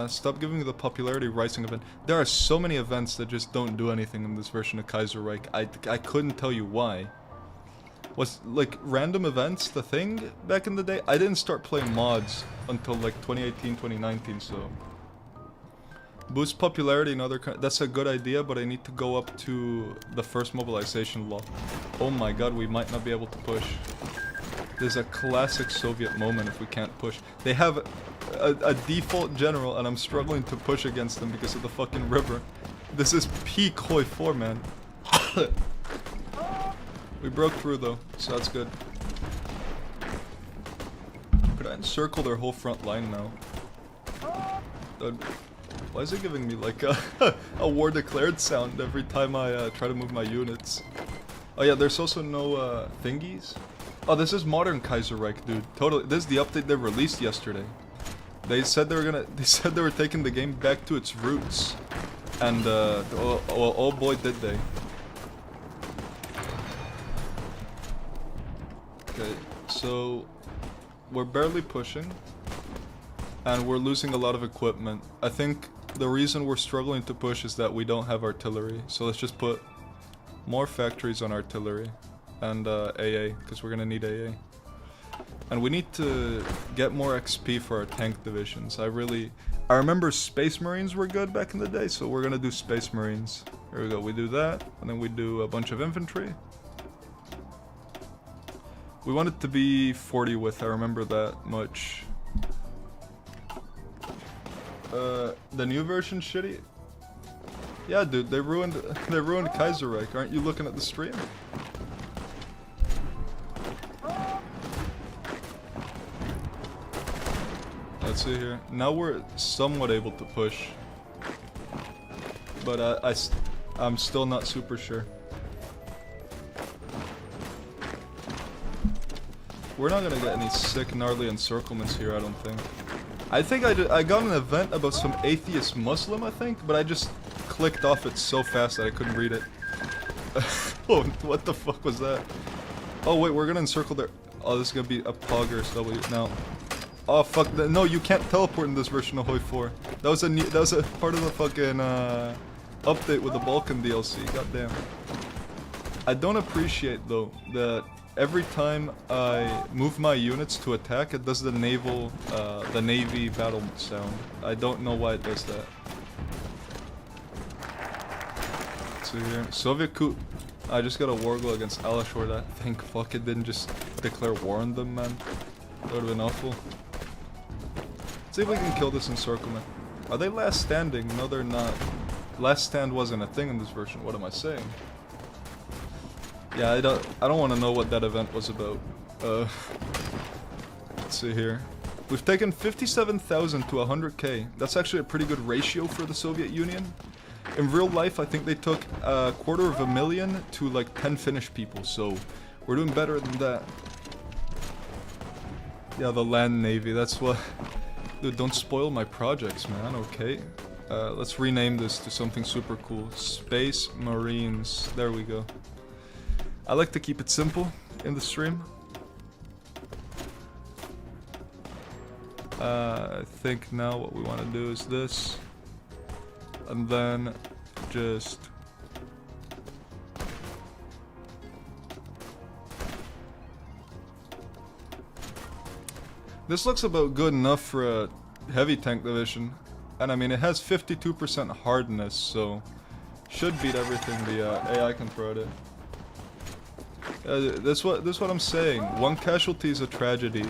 Stop giving me the popularity rising event. There are so many events that just don't do anything in this version of Kaiserreich. I couldn't tell you why. Was, like, random events the thing back in the day? I didn't start playing mods until, like, 2018, 2019, so... Boost popularity in other countries. That's a good idea, but I need to go up to the first mobilization law. Oh my god, we might not be able to push. There's a classic Soviet moment if we can't push. They have a default general, and I'm struggling to push against them because of the fucking river. This is peak Hoi 4, man. We broke through though, so that's good. Could I encircle their whole front line now? Why is it giving me like a war declared sound every time I try to move my units? Oh yeah, there's also no thingies. Oh, this is modern Kaiserreich, dude. Totally. This is the update they released yesterday. They said they were gonna. They said they were taking the game back to its roots, and oh boy, did they. Okay, so we're barely pushing, and we're losing a lot of equipment. I think the reason we're struggling to push is that we don't have artillery. So let's just put more factories on artillery and AA, because we're gonna need AA. And we need to get more XP for our tank divisions. I remember Space Marines were good back in the day, so we're gonna do Space Marines. Here we go, we do that, and then we do a bunch of infantry. We want it to be 40 width, I remember that much. The new version shitty? Yeah, dude, they ruined Kaiserreich. Aren't you looking at the stream? Let's see here. Now we're somewhat able to push, but I'm still not super sure. We're not gonna get any sick gnarly encirclements here, I don't think. I think I got an event about some atheist Muslim, I think, but I just clicked off it so fast that I couldn't read it. Oh, what the fuck was that? Oh wait, we're gonna encircle their. Oh, this is gonna be a Poggers W now. Oh fuck! No, you can't teleport in this version of Hoi 4. That was a part of the fucking update with the Balkan DLC. Goddamn. I don't appreciate though that every time I move my units to attack, it does the Navy battle sound. I don't know why it does that. Let's see here. Soviet coup. I just got a war goal against Alashore. That thank fuck it didn't just declare war on them, man. That would have been awful. See if we can kill this encirclement. Are they last standing? No, they're not. Last stand wasn't a thing in this version. What am I saying? Yeah, I don't want to know what that event was about. Let's see here. We've taken 57,000 to 100k. That's actually a pretty good ratio for the Soviet Union. In real life, I think they took 250,000 to like 10 Finnish people. So we're doing better than that. Yeah, the land navy. That's what. Dude, don't spoil my projects, man. Okay. Let's rename this to something super cool. Space Marines. There we go. I like to keep it simple in the stream. I think now what we want to do is this. And then just... This looks about good enough for a heavy tank division. And I mean, it has 52% hardness, so should beat everything the AI can throw at it. That's what I'm saying. One casualty is a tragedy,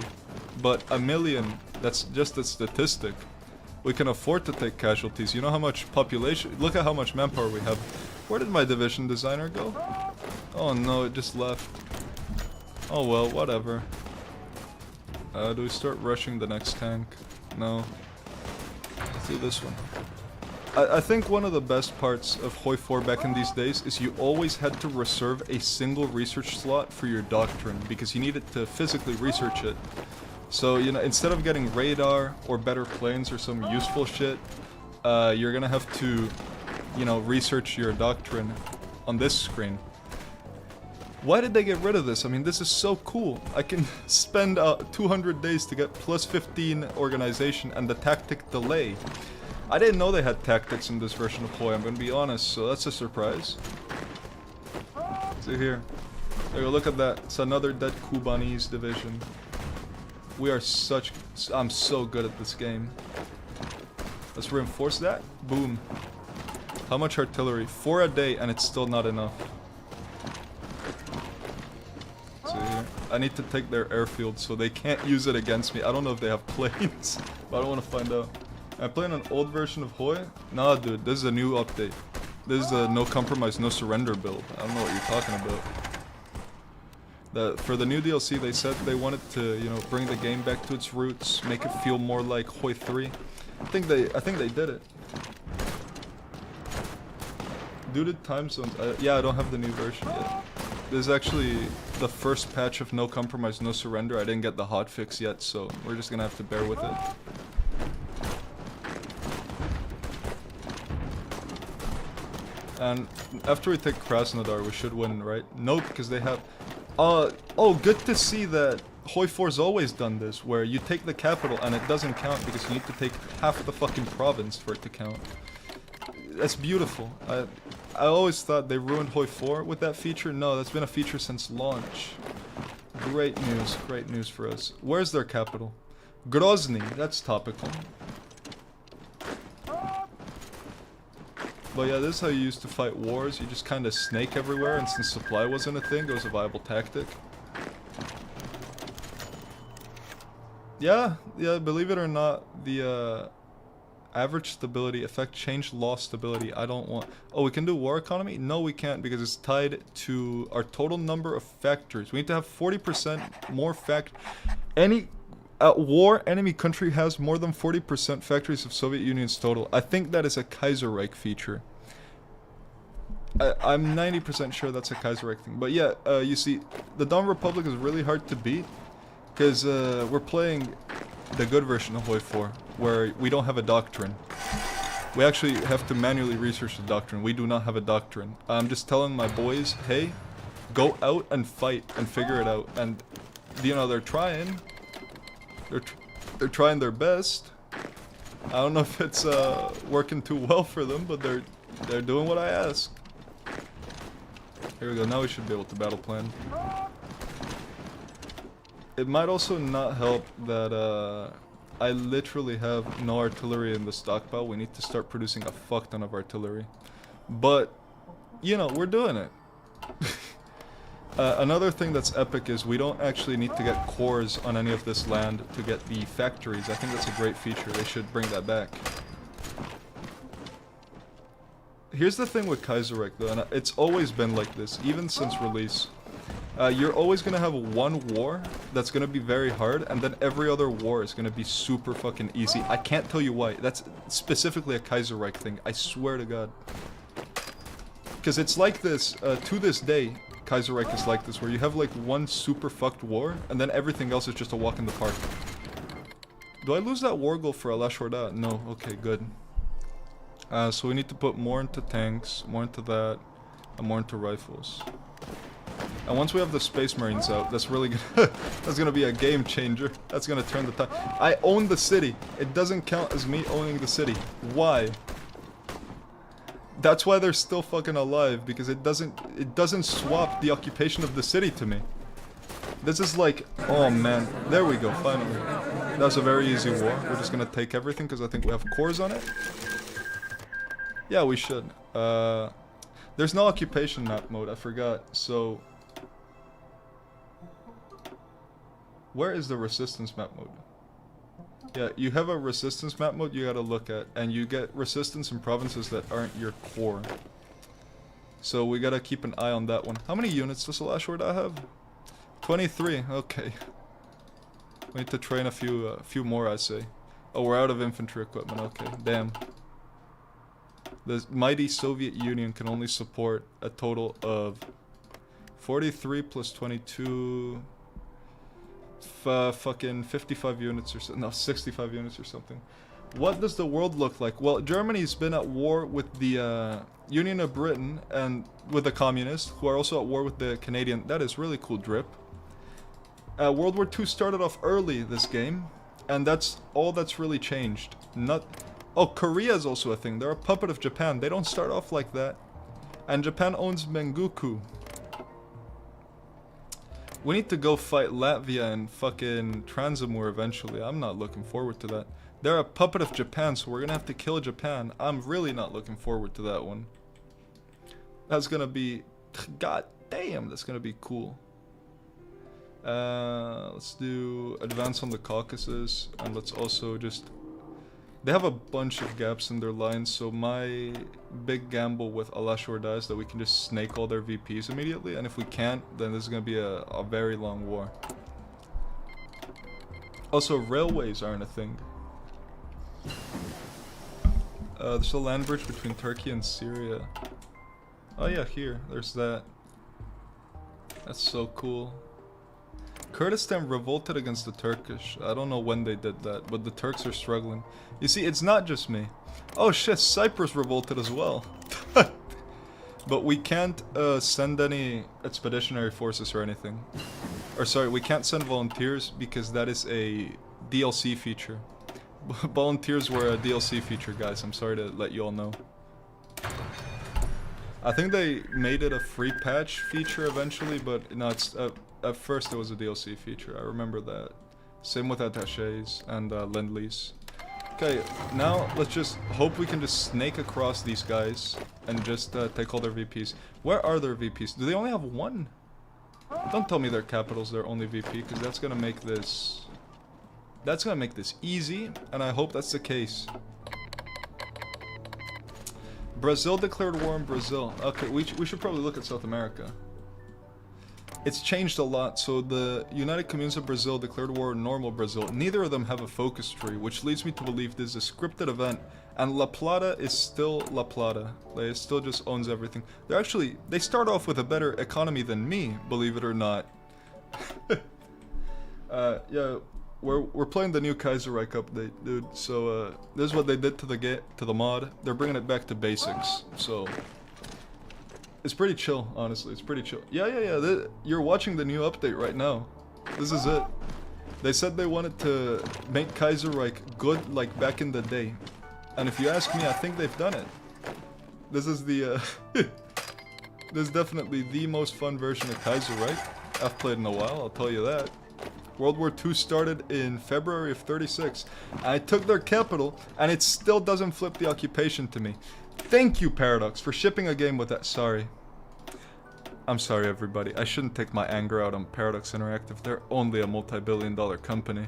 but a million, that's just a statistic. We can afford to take casualties. You know how much population, look at how much manpower we have. Where did my division designer go? Oh no, it just left. Oh well, whatever. Do we start rushing the next tank? No. Let's do this one. I think one of the best parts of Hoi 4 back in these days is you always had to reserve a single research slot for your doctrine because you needed to physically research it. So, you know, instead of getting radar or better planes or some useful shit, you're gonna have to, you know, research your doctrine on this screen. Why did they get rid of this? I mean, this is so cool. I can spend 200 days to get plus 15 organization and the tactic delay. I didn't know they had tactics in this version of Hoi, I'm gonna be honest, so that's a surprise. See here. There you go, look at that. It's another dead Kubanese division. We are I'm so good at this game. Let's reinforce that. Boom. How much artillery? 4 a day, and it's still not enough. See here. I need to take their airfield so they can't use it against me. I don't know if they have planes, but I don't want to find out. I'm playing an old version of Hoi. Nah, dude, this is a new update. This is a no compromise, no surrender build. I don't know what you're talking about. For the new DLC, they said they wanted to, you know, bring the game back to its roots, make it feel more like Hoi 3. I think they did it. Due to time zones, yeah, I don't have the new version yet. This is actually the first patch of no compromise, no surrender. I didn't get the hotfix yet, so we're just gonna have to bear with it. And after we take Krasnodar, we should win, right? No, because they have... oh, good to see that Hoi 4's always done this, where you take the capital and it doesn't count because you need to take half the fucking province for it to count. That's beautiful. I always thought they ruined Hoi 4 with that feature. No, that's been a feature since launch. Great news for us. Where's their capital? Grozny, that's topical. But yeah, this is how you used to fight wars. You just kind of snake everywhere, and since supply wasn't a thing, it was a viable tactic. Yeah, believe it or not, the average stability effect change loss stability. I don't want... oh, we can do war economy? No, we can't, because it's tied to our total number of factories. We need to have 40% more At war, enemy country has more than 40% factories of Soviet Union's total. I think that is a Kaiserreich feature. I'm 90% sure that's a Kaiserreich thing. But yeah, you see, the Dawn Republic is really hard to beat. Because we're playing the good version of Hoi 4, where we don't have a doctrine. We actually have to manually research the doctrine. We do not have a doctrine. I'm just telling my boys, hey, go out and fight and figure it out. And, you know, they're trying. They're trying their best. I don't know if it's working too well for them, but they're doing what I ask. Here we go. Now we should be able to battle plan. It might also not help that I literally have no artillery in the stockpile. We need to start producing a fuck ton of artillery. But, you know, we're doing it. Another thing that's epic is we don't actually need to get cores on any of this land to get the factories. I think that's a great feature. They should bring that back. Here's the thing with Kaiserreich though, and it's always been like this, even since release. You're always gonna have one war that's gonna be very hard, and then every other war is gonna be super fucking easy. I can't tell you why. That's specifically a Kaiserreich thing, I swear to God. Because it's like this, to this day, Kaiserreich is like this, where you have like one super fucked war, and then everything else is just a walk in the park. Do I lose that war goal for Ala Shorda? No, okay, good. So we need to put more into tanks, more into that, and more into rifles. And once we have the Space Marines out, that's really gonna that's gonna be a game changer. That's gonna turn the tide. I own the city. It doesn't count as me owning the city. Why? That's why they're still fucking alive, because it doesn't swap the occupation of the city to me. This is like, oh man, there we go, finally. That was a very easy war. We're just gonna take everything because I think we have cores on it. Yeah, we should. There's no occupation map mode, I forgot, so... Where is the resistance map mode? Yeah, you have a resistance map mode you gotta look at, and you get resistance in provinces that aren't your core. So we gotta keep an eye on that one. How many units does Ala Shorda have? 23, okay. We need to train a few more, I say. Oh, we're out of infantry equipment, okay, damn. The mighty Soviet Union can only support a total of 43 plus 22... fucking 55 units or so, no, 65 units or something. What does the world look like? Well, Germany's been at war with the Union of Britain and with the communists, who are also at war with the Canadian. That is really cool drip. World War II started off early this game, and that's all that's really changed. Oh, Korea is also a thing. They're a puppet of Japan. They don't start off like that. And Japan owns Menguku. We need to go fight Latvia and fucking Transamur eventually. I'm not looking forward to that. They're a puppet of Japan, so we're gonna have to kill Japan. I'm really not looking forward to that one. That's gonna be... God damn, that's gonna be cool. Let's do advance on the Caucasus, and let's also just... They have a bunch of gaps in their lines, so my big gamble with Alashorda is that we can just snake all their VPs immediately, and if we can't, then this is gonna be a very long war. Also, railways aren't a thing. There's a land bridge between Turkey and Syria. Oh yeah, here. There's that. That's so cool. Kurdistan revolted against the Turkish. I don't know when they did that, but the Turks are struggling. You see, it's not just me. Oh shit, Cyprus revolted as well. But we can't send any expeditionary forces or anything. Or sorry, we can't send volunteers because that is a DLC feature. Volunteers were a DLC feature, guys. I'm sorry to let you all know. I think they made it a free patch feature eventually, but no, it's at first it was a DLC feature. I remember that. Same with attachés and Lend-Lease. Okay, now let's just hope we can just snake across these guys and just take all their VPs. Where are their VPs? Do they only have one? Don't tell me their capital's their only VP, because that's gonna make this... That's gonna make this easy, and I hope that's the case. Brazil declared war on Brazil. Okay, we should probably look at South America. It's changed a lot, so the United Communes of Brazil declared war on normal Brazil. Neither of them have a focus tree, which leads me to believe this is a scripted event, and La Plata is still La Plata. Like, it still just owns everything. They start off with a better economy than me, believe it or not. Yeah. We're playing the new Kaiserreich update, dude. So this is what they did to the mod. They're bringing it back to basics. So it's pretty chill, honestly. It's pretty chill. Yeah. You're watching the new update right now. This is it. They said they wanted to make Kaiserreich good like back in the day, and if you ask me, I think they've done it. This is the this is definitely the most fun version of Kaiserreich I've played in a while. I'll tell you that. World War II started in February of 36. I took their capital, and it still doesn't flip the occupation to me. Thank you, Paradox, for shipping a game with that. Sorry. I'm sorry, everybody. I shouldn't take my anger out on Paradox Interactive. They're only a multi-billion-dollar company.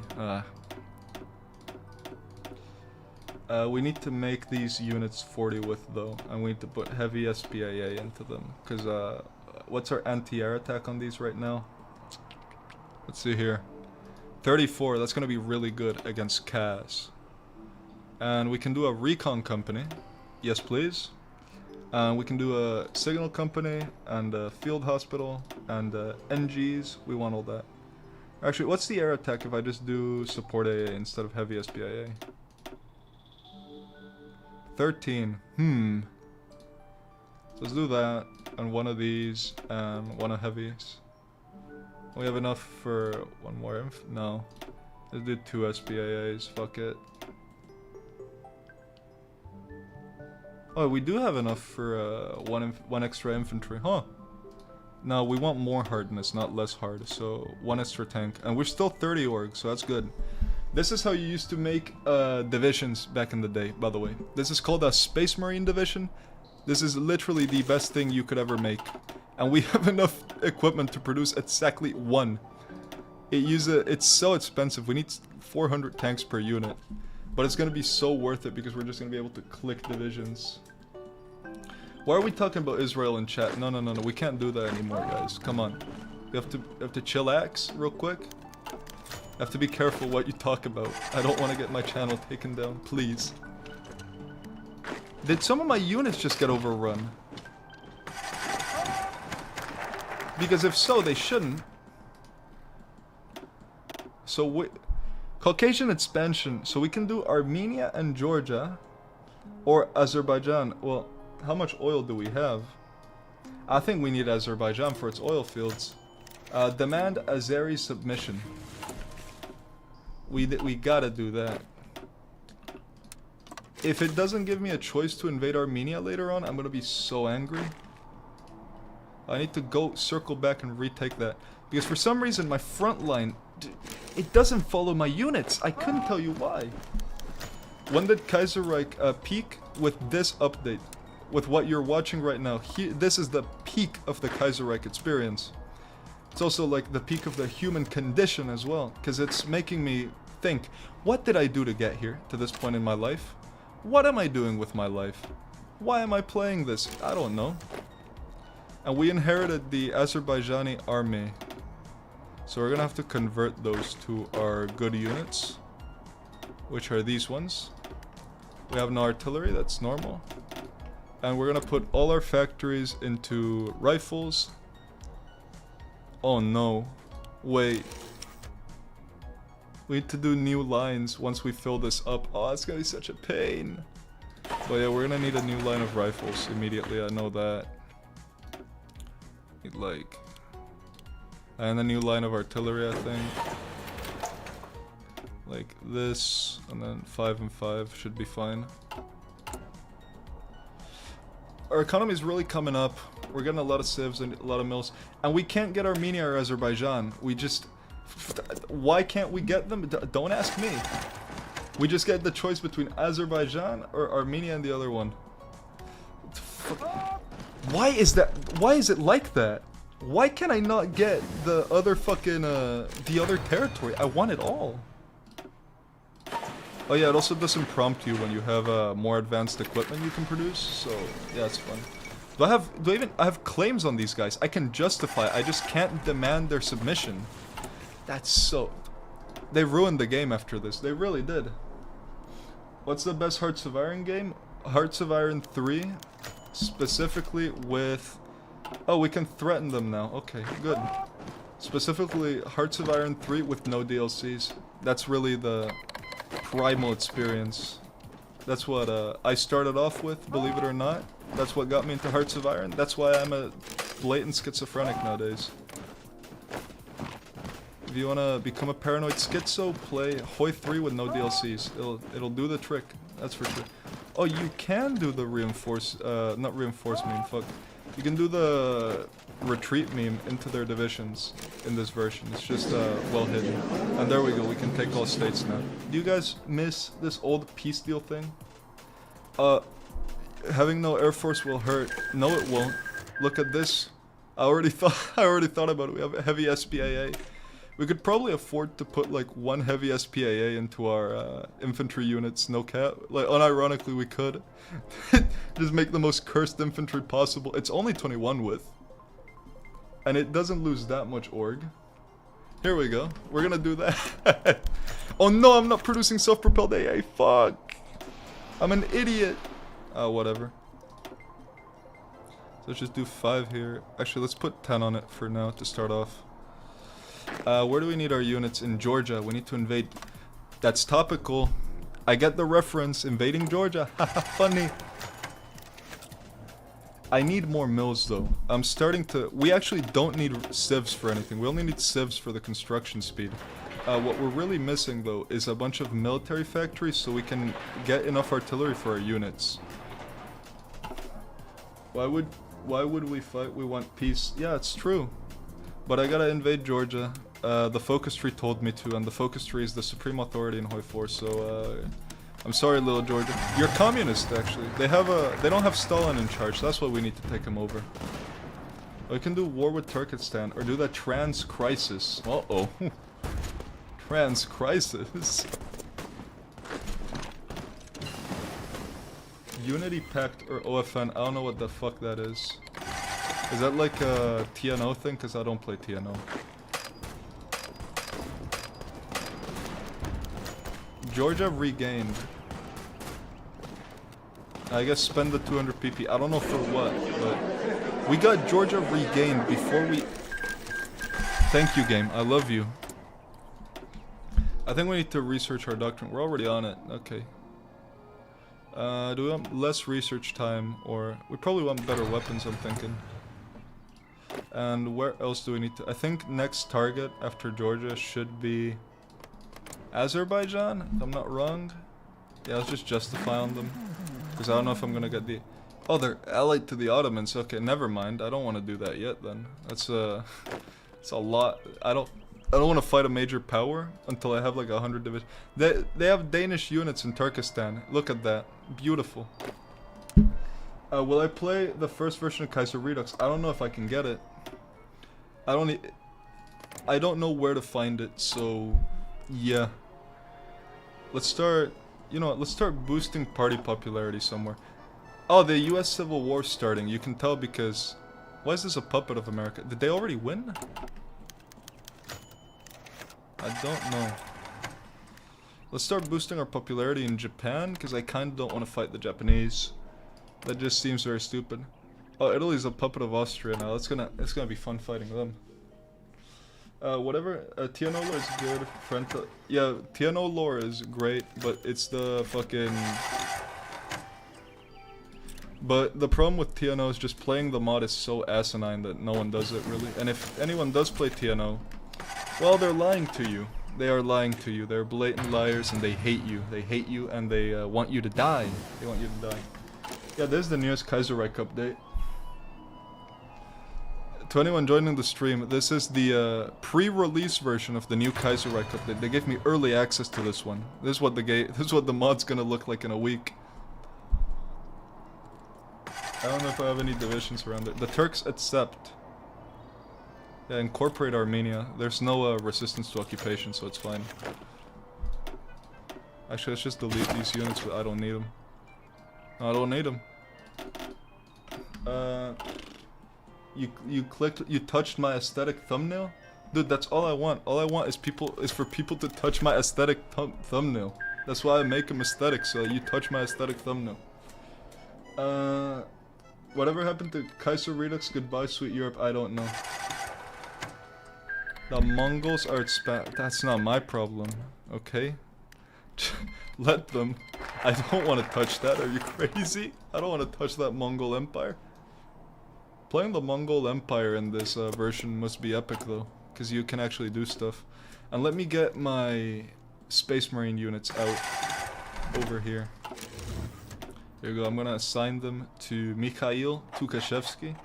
We need to make these units 40 with, though, and we need to put heavy SPAA into them. Because, what's our anti-air attack on these right now? Let's see here. 34, that's gonna be really good against CAS. And we can do a recon company. Yes, please. We can do a signal company and a field hospital and NGs. We want all that. Actually, what's the air attack if I just do support AA instead of heavy SPIA? 13. Let's do that and one of these and one of heavies. We have enough for one more inf? No. Let's do 2 SPAAs, fuck it. Oh, we do have enough for one extra infantry, huh? No, we want more hardness, not less hard, so 1 extra tank. And we're still 30 org, so that's good. This is how you used to make divisions back in the day, by the way. This is called a Space Marine division. This is literally the best thing you could ever make. And we have enough equipment to produce exactly 1. It's so expensive. We need 400 tanks per unit. But it's gonna be so worth it because we're just gonna be able to click divisions. Why are we talking about Israel in chat? No. We can't do that anymore, guys. Come on. We have to chillax real quick. I have to be careful what you talk about. I don't want to get my channel taken down, please. Did some of my units just get overrun? Because if so, they shouldn't. So Caucasian expansion. So we can do Armenia and Georgia. Or Azerbaijan. Well, how much oil do we have? I think we need Azerbaijan for its oil fields. Demand Azeri submission. We gotta do that. If it doesn't give me a choice to invade Armenia later on, I'm gonna be so angry. I need to go circle back and retake that. Because for some reason my front line, it doesn't follow my units. I couldn't tell you why. When did Kaiserreich peak? With this update. With what you're watching right now. This is the peak of the Kaiserreich experience. It's also like the peak of the human condition as well. Because it's making me think, what did I do to get here, to this point in my life? What am I doing with my life? Why am I playing this? I don't know. And we inherited the Azerbaijani army. So we're gonna have to convert those to our good units, which are these ones. We have no artillery, that's normal. And we're gonna put all our factories into rifles. Oh no. Wait. We need to do new lines once we fill this up. Oh, it's gonna be such a pain. But yeah, we're gonna need a new line of rifles immediately, I know that. Need like... And a new line of artillery, I think. Like this, and then 5 and 5 should be fine. Our economy is really coming up. We're getting a lot of civs and a lot of mills. And we can't get Armenia or Azerbaijan. We just... Why can't we get them? Don't ask me. We just get the choice between Azerbaijan or Armenia and the other one. Why is that? Why is it like that? Why can I not get the other fucking, the other territory? I want it all. Oh yeah, it also doesn't prompt you when you have more advanced equipment you can produce, so yeah, it's fun. I have claims on these guys. I can justify, I just can't demand their submission. That's so... They ruined the game after this, they really did. What's the best Hearts of Iron game? Hearts of Iron 3, specifically with... Oh, we can threaten them now, okay, good. Specifically, Hearts of Iron 3 with no DLCs. That's really the primal experience. That's what I started off with, believe it or not. That's what got me into Hearts of Iron. That's why I'm a blatant schizophrenic nowadays. If you wanna become a paranoid schizo, play Hoi 3 with no DLCs. It'll do the trick, that's for sure. Oh, you can do the reinforce, not reinforce meme, fuck. You can do the retreat meme into their divisions in this version. It's just well hidden. And there we go, we can take all states now. Do you guys miss this old peace deal thing? Having no air force will hurt. No, it won't. Look at this. I already thought about it. We have a heavy SPAA. We could probably afford to put like one heavy SPAA into our infantry units, no cap. Like, unironically, we could. Just make the most cursed infantry possible. It's only 21 width. And it doesn't lose that much org. Here we go. We're gonna do that. Oh no, I'm not producing self-propelled AA. Fuck. I'm an idiot. Oh, whatever. So let's just do 5 here. Actually, let's put 10 on it for now to start off. Where do we need our units? In Georgia. We need to invade. That's topical. I get the reference. Invading Georgia. Haha, funny. I need more mills though. I'm starting to... We actually don't need civs for anything. We only need civs for the construction speed. What we're really missing though is a bunch of military factories so we can get enough artillery for our units. Why would we fight? We want peace. Yeah, it's true. But I gotta invade Georgia. The focus tree told me to, and the focus tree is the supreme authority in Hoi 4, so I'm sorry, little Georgia. You're communist, actually. They don't have Stalin in charge, so that's why we need to take him over. We can do war with Turkestan, or do that trans crisis. Uh-oh. Trans crisis. Unity Pact or OFN, I don't know what the fuck that is. Is that like a TNO thing? Because I don't play TNO. Georgia regained. I guess spend the 200 PP. I don't know for what, but... We got Georgia regained before we... Thank you, game. I love you. I think we need to research our doctrine. We're already on it. Okay. Do we want less research time, or... We probably want better weapons, I'm thinking. And where else do we need to... I think next target after Georgia should be... Azerbaijan, if I'm not wrong. Yeah, let's just justify on them. Because I don't know if I'm gonna get the... Oh, they're allied to the Ottomans. Okay, never mind. I don't want to do that yet then. That's it's a lot. I don't want to fight a major power until I have like 100 divisions. They have Danish units in Turkestan. Look at that. Beautiful. Will I play the first version of Kaiser Redux? I don't know if I can get it. I don't know where to find it, so yeah. Let's start, you know what, let's start boosting party popularity somewhere. Oh, the US Civil War's starting. You can tell because... Why is this a puppet of America? Did they already win? I don't know. Let's start boosting our popularity in Japan, because I kind of don't want to fight the Japanese. That just seems very stupid. Oh, Italy's a puppet of Austria now. It's gonna be fun fighting them. Whatever. Tiano lore is good. Yeah, Tiano lore is great, but it's the fucking... But the problem with Tiano is just playing the mod is so asinine that no one does it really. And if anyone does play Tiano, well, they're lying to you. They are lying to you. They're blatant liars and they hate you. They hate you and they want you to die. They want you to die. Yeah, there's the newest Kaiserreich update. To anyone joining the stream, this is the pre-release version of the new Kaiserreich update. They gave me early access to this one. This is what the mod's gonna look like in a week. I don't know if I have any divisions around it. The Turks accept. Yeah, incorporate Armenia. There's no resistance to occupation, so it's fine. Actually, let's just delete these units, but I don't need them. I don't need them. You touched my aesthetic thumbnail? Dude, that's all I want. All I want is for people to touch my aesthetic thumbnail. That's why I make them aesthetic, so you touch my aesthetic thumbnail. Whatever happened to Kaiser Redux? Goodbye, sweet Europe. I don't know. The Mongols are that's not my problem. Okay? Let them. I don't want to touch that. Are you crazy? I don't want to touch that Mongol Empire. Playing the Mongol Empire in this version must be epic though, because you can actually do stuff. And let me get my Space Marine units out over here. Here you go, I'm gonna assign them to Mikhail Tukashevsky.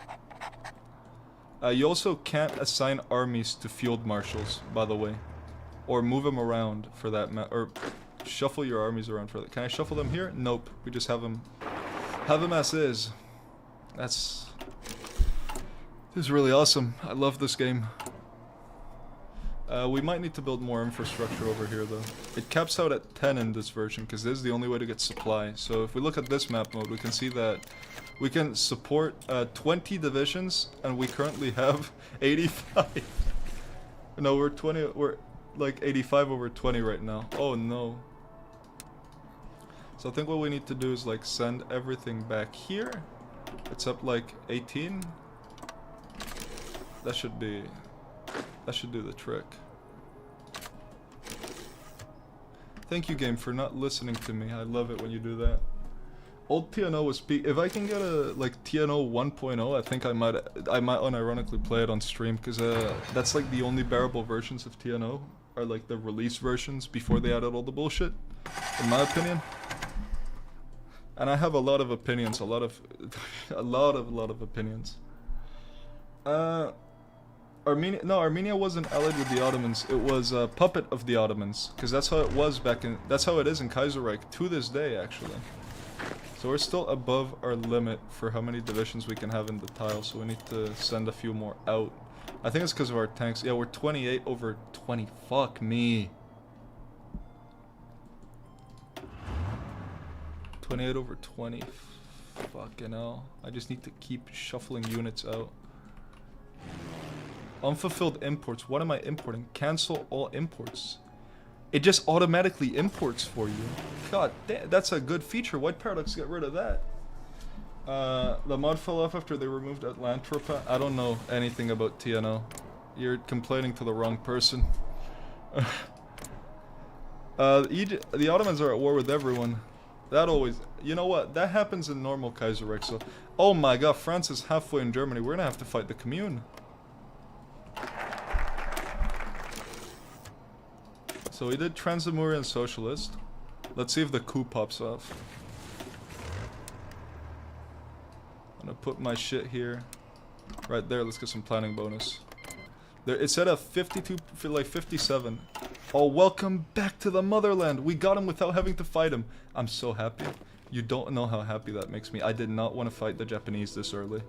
You also can't assign armies to field marshals, by the way. Or move them around for that or shuffle your armies around for that. Can I shuffle them here? Nope. We just have them as is. This is really awesome. I love this game. We might need to build more infrastructure over here though. It caps out at 10 in this version because this is the only way to get supply. So if we look at this map mode, we can see that we can support 20 divisions and we currently have 85. No, we're like 85 over 20 right now. Oh no. So I think what we need to do is like send everything back here. It's up like 18. That should do the trick. Thank you, game, for not listening to me. I love it when you do that. Old TNO was peak. If I can get a like TNO 1.0, I think I might unironically play it on stream because that's like the only bearable versions of TNO are like the release versions before they added all the bullshit, in my opinion. And I have a lot of opinions, a lot of opinions. Armenia wasn't allied with the Ottomans. It was a puppet of the Ottomans, because that's how it was that's how it is in Kaiserreich to this day, actually. So we're still above our limit for how many divisions we can have in the tile, so we need to send a few more out. I think it's because of our tanks. Yeah, we're 28 over 20. Fuck me. 28 over 20. Fucking hell. I just need to keep shuffling units out. Unfulfilled imports. What am I importing? Cancel all imports. It just automatically imports for you. God damn, that's a good feature. White Paradox got rid of that. The mod fell off after they removed Atlantropa. I don't know anything about TNO. You're complaining to the wrong person. The Ottomans are at war with everyone. That always... You know what? That happens in normal Kaiserreich, so... Oh my god, France is halfway in Germany. We're gonna have to fight the Commune. So we did Transamurian Socialist. Let's see if the coup pops off. I'm gonna put my shit here. Right there, let's get some planning bonus. It said a 52, like 57. Oh, welcome back to the motherland. We got him without having to fight him. I'm so happy. You don't know how happy that makes me. I did not want to fight the Japanese this early.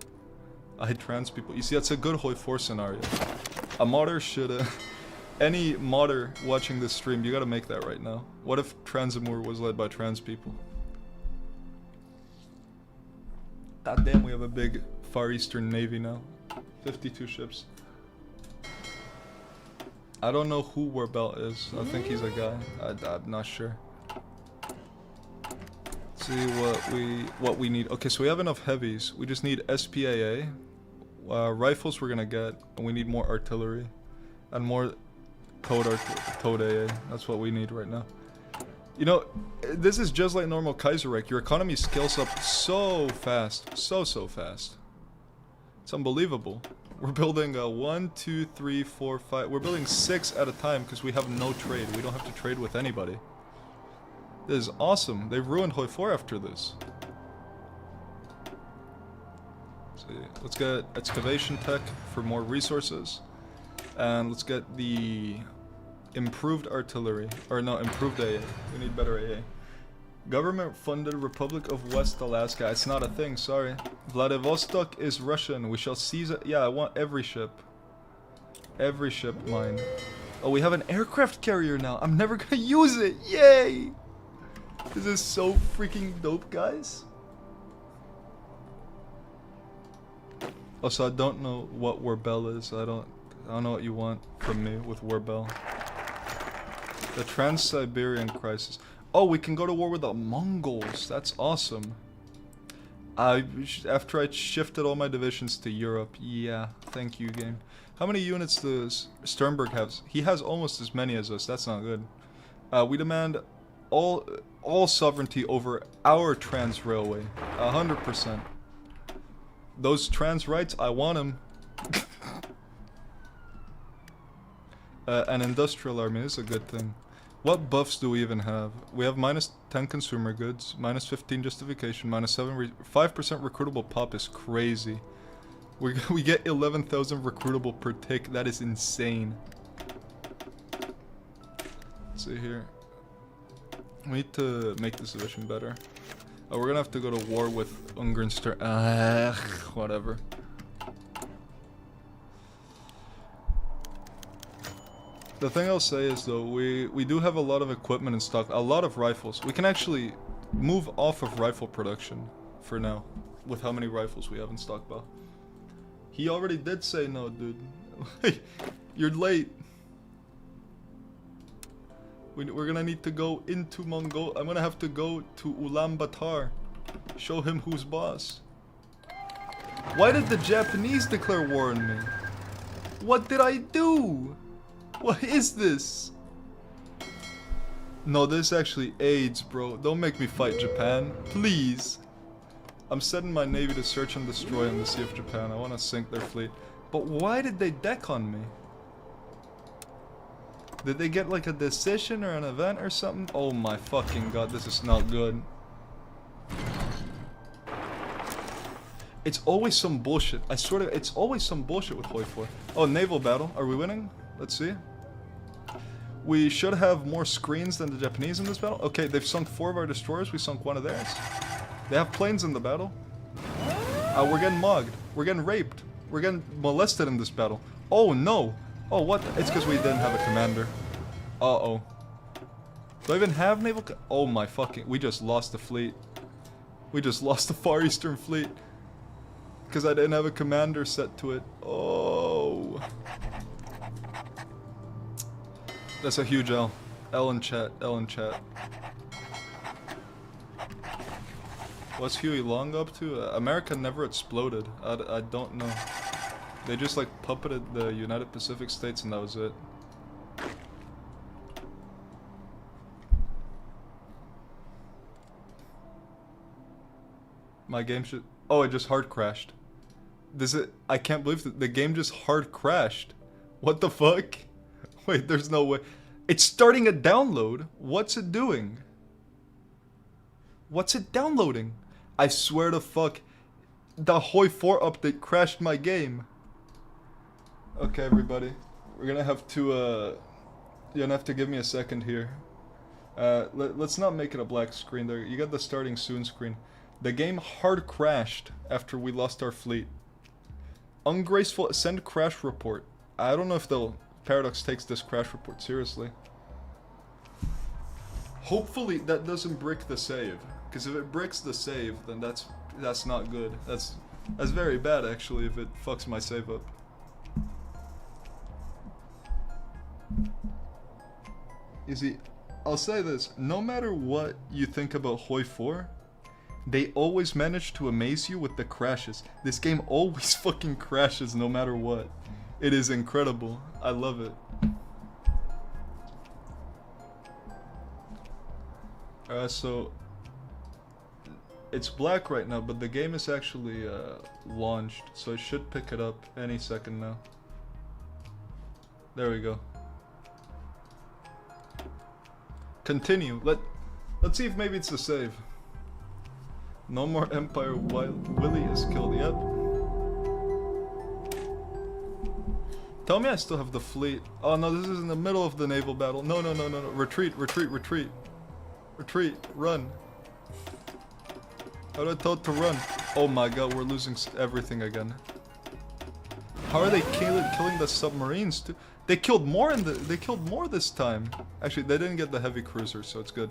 I hate trans people. You see, that's a good Hoi 4 scenario. A modder should, any modder watching this stream, you gotta make that right now. What if Transamur was led by trans people? God damn, we have a big Far Eastern Navy now. 52 ships. I don't know who Warbel is. I think he's a guy. I'm not sure. Let's see what we need. Okay, so we have enough heavies. We just need SPAA. Rifles we're gonna get. And we need more artillery. And more towed AA. That's what we need right now. You know, this is just like normal Kaiserreich. Your economy scales up so fast. So fast. It's unbelievable. We're building 1, 2, 3, 4, 5. We're building 6 at a time because we have no trade. We don't have to trade with anybody. This is awesome. They've ruined Hoi 4 after this. Let's get excavation tech for more resources. And let's get the improved artillery. Or no, improved AA. We need better AA. Government-funded Republic of West Alaska. It's not a thing, sorry. Vladivostok is Russian. We shall seize it. Yeah, I want every ship. Every ship mine. Oh, we have an aircraft carrier now. I'm never gonna use it. Yay! This is so freaking dope, guys. Also, I don't know what Warbel is. I don't know what you want from me with Warbel. The Trans-Siberian Crisis. Oh, we can go to war with the Mongols. That's awesome. After I shifted all my divisions to Europe. Yeah, thank you, game. How many units does Sternberg have? He has almost as many as us. That's not good. We demand all sovereignty over our trans railway. 100%. Those trans rights, I want them. An industrial army is a good thing. What buffs do we even have? We have -10 consumer goods, -15 justification, -7 5% recruitable pop is crazy. We get 11,000 recruitable per tick. That is insane. Let's see here. We need to make this division better. Oh, we're gonna have to go to war with Ungernster. Whatever. The thing I'll say is though, we do have a lot of equipment in stock, a lot of rifles. We can actually move off of rifle production for now, with how many rifles we have in stockpile. He already did say no, dude. You're late. We're gonna need to go into Mongolia. I'm gonna have to go to Ulaanbaatar. Show him who's boss. Why did the Japanese declare war on me? What did I do? What is this? No, this actually aids, bro. Don't make me fight Japan. Please. I'm setting my navy to search and destroy in the Sea of Japan. I want to sink their fleet. But why did they deck on me? Did they get like a decision or an event or something? Oh my fucking god, this is not good. It's always some bullshit. I swear to, it's always some bullshit with Hoi 4. Oh, naval battle. Are we winning? Let's see. We should have more screens than the Japanese in this battle. Okay, they've sunk 4 of our destroyers. We sunk 1 of theirs. They have planes in the battle. We're getting mugged. We're getting raped. We're getting molested in this battle. Oh no. Oh, what? It's because we didn't have a commander. Uh-oh. Do I even have naval oh my fucking... We just lost the fleet. We just lost the Far Eastern fleet. Because I didn't have a commander set to it. Oh. That's a huge L. L in chat. L in chat. What's Huey Long up to? America never exploded. I don't know. They just like puppeted the United Pacific States and that was it. My game should... Oh, it just hard crashed. I can't believe that the game just hard crashed. What the fuck? Wait, there's no way. It's starting a download. What's it doing? What's it downloading? I swear to fuck. The Hoi 4 update crashed my game. Okay, everybody. We're gonna have to, you're gonna have to give me a second here. Let's not make it a black screen there. You got the starting soon screen. The game hard crashed after we lost our fleet. Ungraceful, send crash report. I don't know if the Paradox takes this crash report seriously. Hopefully that doesn't break the save. Because if it breaks the save, then that's not good. That's very bad actually if it fucks my save up. You see, I'll say this, no matter what you think about Hoi 4, they always manage to amaze you with the crashes. This game always fucking crashes no matter what. It is incredible. I love it. So it's black right now, but the game is actually launched, so I should pick it up any second now. There we go. Continue. Let's see if maybe it's the save. No more Empire while Willie is killed. Yep. Tell me I still have the fleet. Oh no, this is in the middle of the naval battle. No. Retreat. Retreat. Run. How did I told to run? Oh my god, we're losing everything again. How are they killing the submarines too? They killed more they killed more this time. Actually, they didn't get the heavy cruiser, so it's good.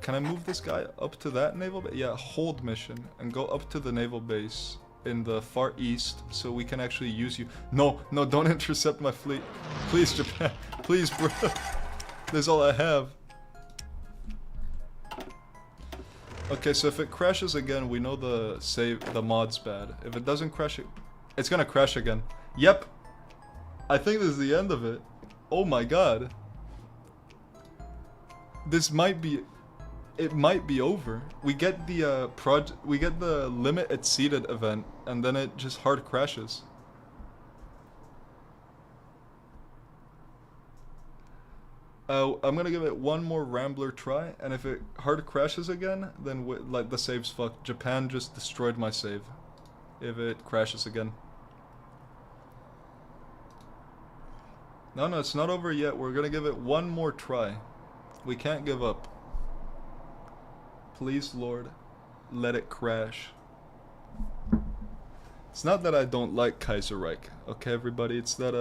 Can I move this guy up to that naval base? Yeah, hold mission and go up to the naval base in the far east so we can actually use you. No, don't intercept my fleet. Please, Japan. Please, bro. That's all I have. Okay, so if it crashes again, we know the mod's bad. If it doesn't crash, it's gonna crash again. Yep. I think this is the end of it. Oh my god. This might be, it might be over. We get the we get the limit exceeded event, and then it just hard crashes. I'm gonna give it one more Rambler try, and if it hard crashes again, then like the save's fucked. Japan just destroyed my save. If it crashes again. No, it's not over yet. We're gonna give it one more try. We can't give up. Please, Lord, let it crash. It's not that I don't like Kaiserreich, okay, everybody? It's that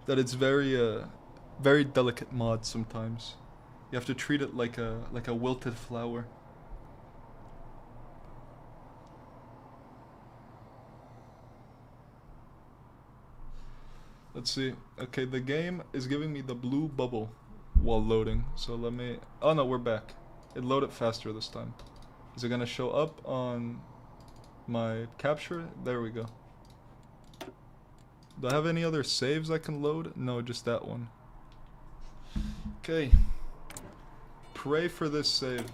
it's very delicate mod sometimes. You have to treat it like a wilted flower. Let's see. Okay, the game is giving me the blue bubble while loading. So let me... Oh no, we're back. It loaded faster this time. Is it gonna show up on my capture? There we go. Do I have any other saves I can load? No, just that one. Okay. Pray for this save.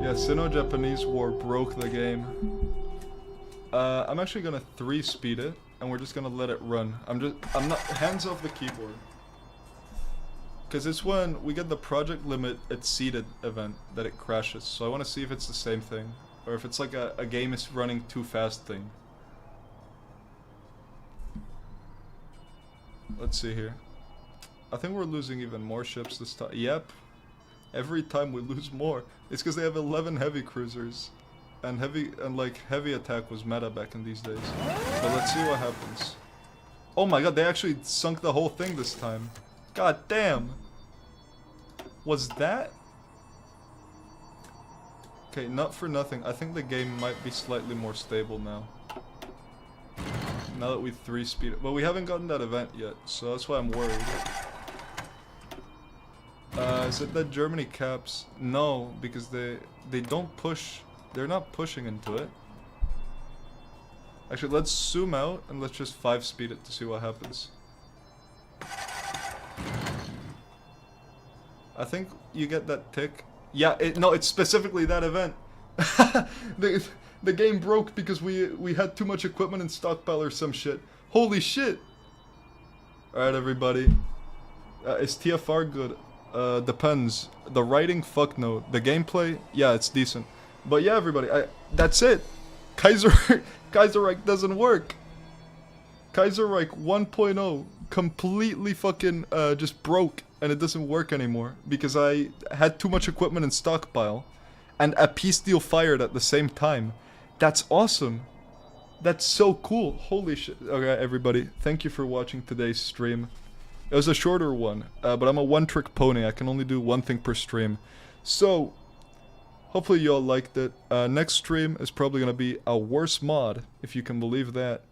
Yeah, Sino-Japanese War broke the game. I'm actually gonna 3-speed it, and we're just gonna let it run. I'm not, hands off the keyboard. Cause it's when we get the project limit exceeded event that it crashes. So I wanna see if it's the same thing. Or if it's like a game is running too fast thing. Let's see here. I think we're losing even more ships this time. Yep. Every time we lose more. It's because they have 11 heavy cruisers. And heavy attack was meta back in these days. But let's see what happens. Oh my god, they actually sunk the whole thing this time. God damn. Was that? Okay, not for nothing. I think the game might be slightly more stable now. Now that we 3-speed it. But we haven't gotten that event yet, so that's why I'm worried. Is it that Germany caps? No, because they don't push. They're not pushing into it. Actually, let's zoom out and let's just 5-speed it to see what happens. I think you get that tick. Yeah, no, it's specifically that event. The game broke because we had too much equipment in stockpile or some shit. Holy shit! Alright, everybody. Is TFR good? Depends. The writing, fuck no. The gameplay, yeah, it's decent. But yeah, everybody, that's it. Kaiserreich doesn't work. Kaiserreich 1.0 completely fucking just broke, and it doesn't work anymore because I had too much equipment in stockpile and a peace deal fired at the same time. That's awesome. That's so cool. Holy shit. Okay, everybody, thank you for watching today's stream. It was a shorter one, but I'm a one-trick pony. I can only do one thing per stream. So, hopefully you all liked it. Next stream is probably going to be a worse mod, if you can believe that.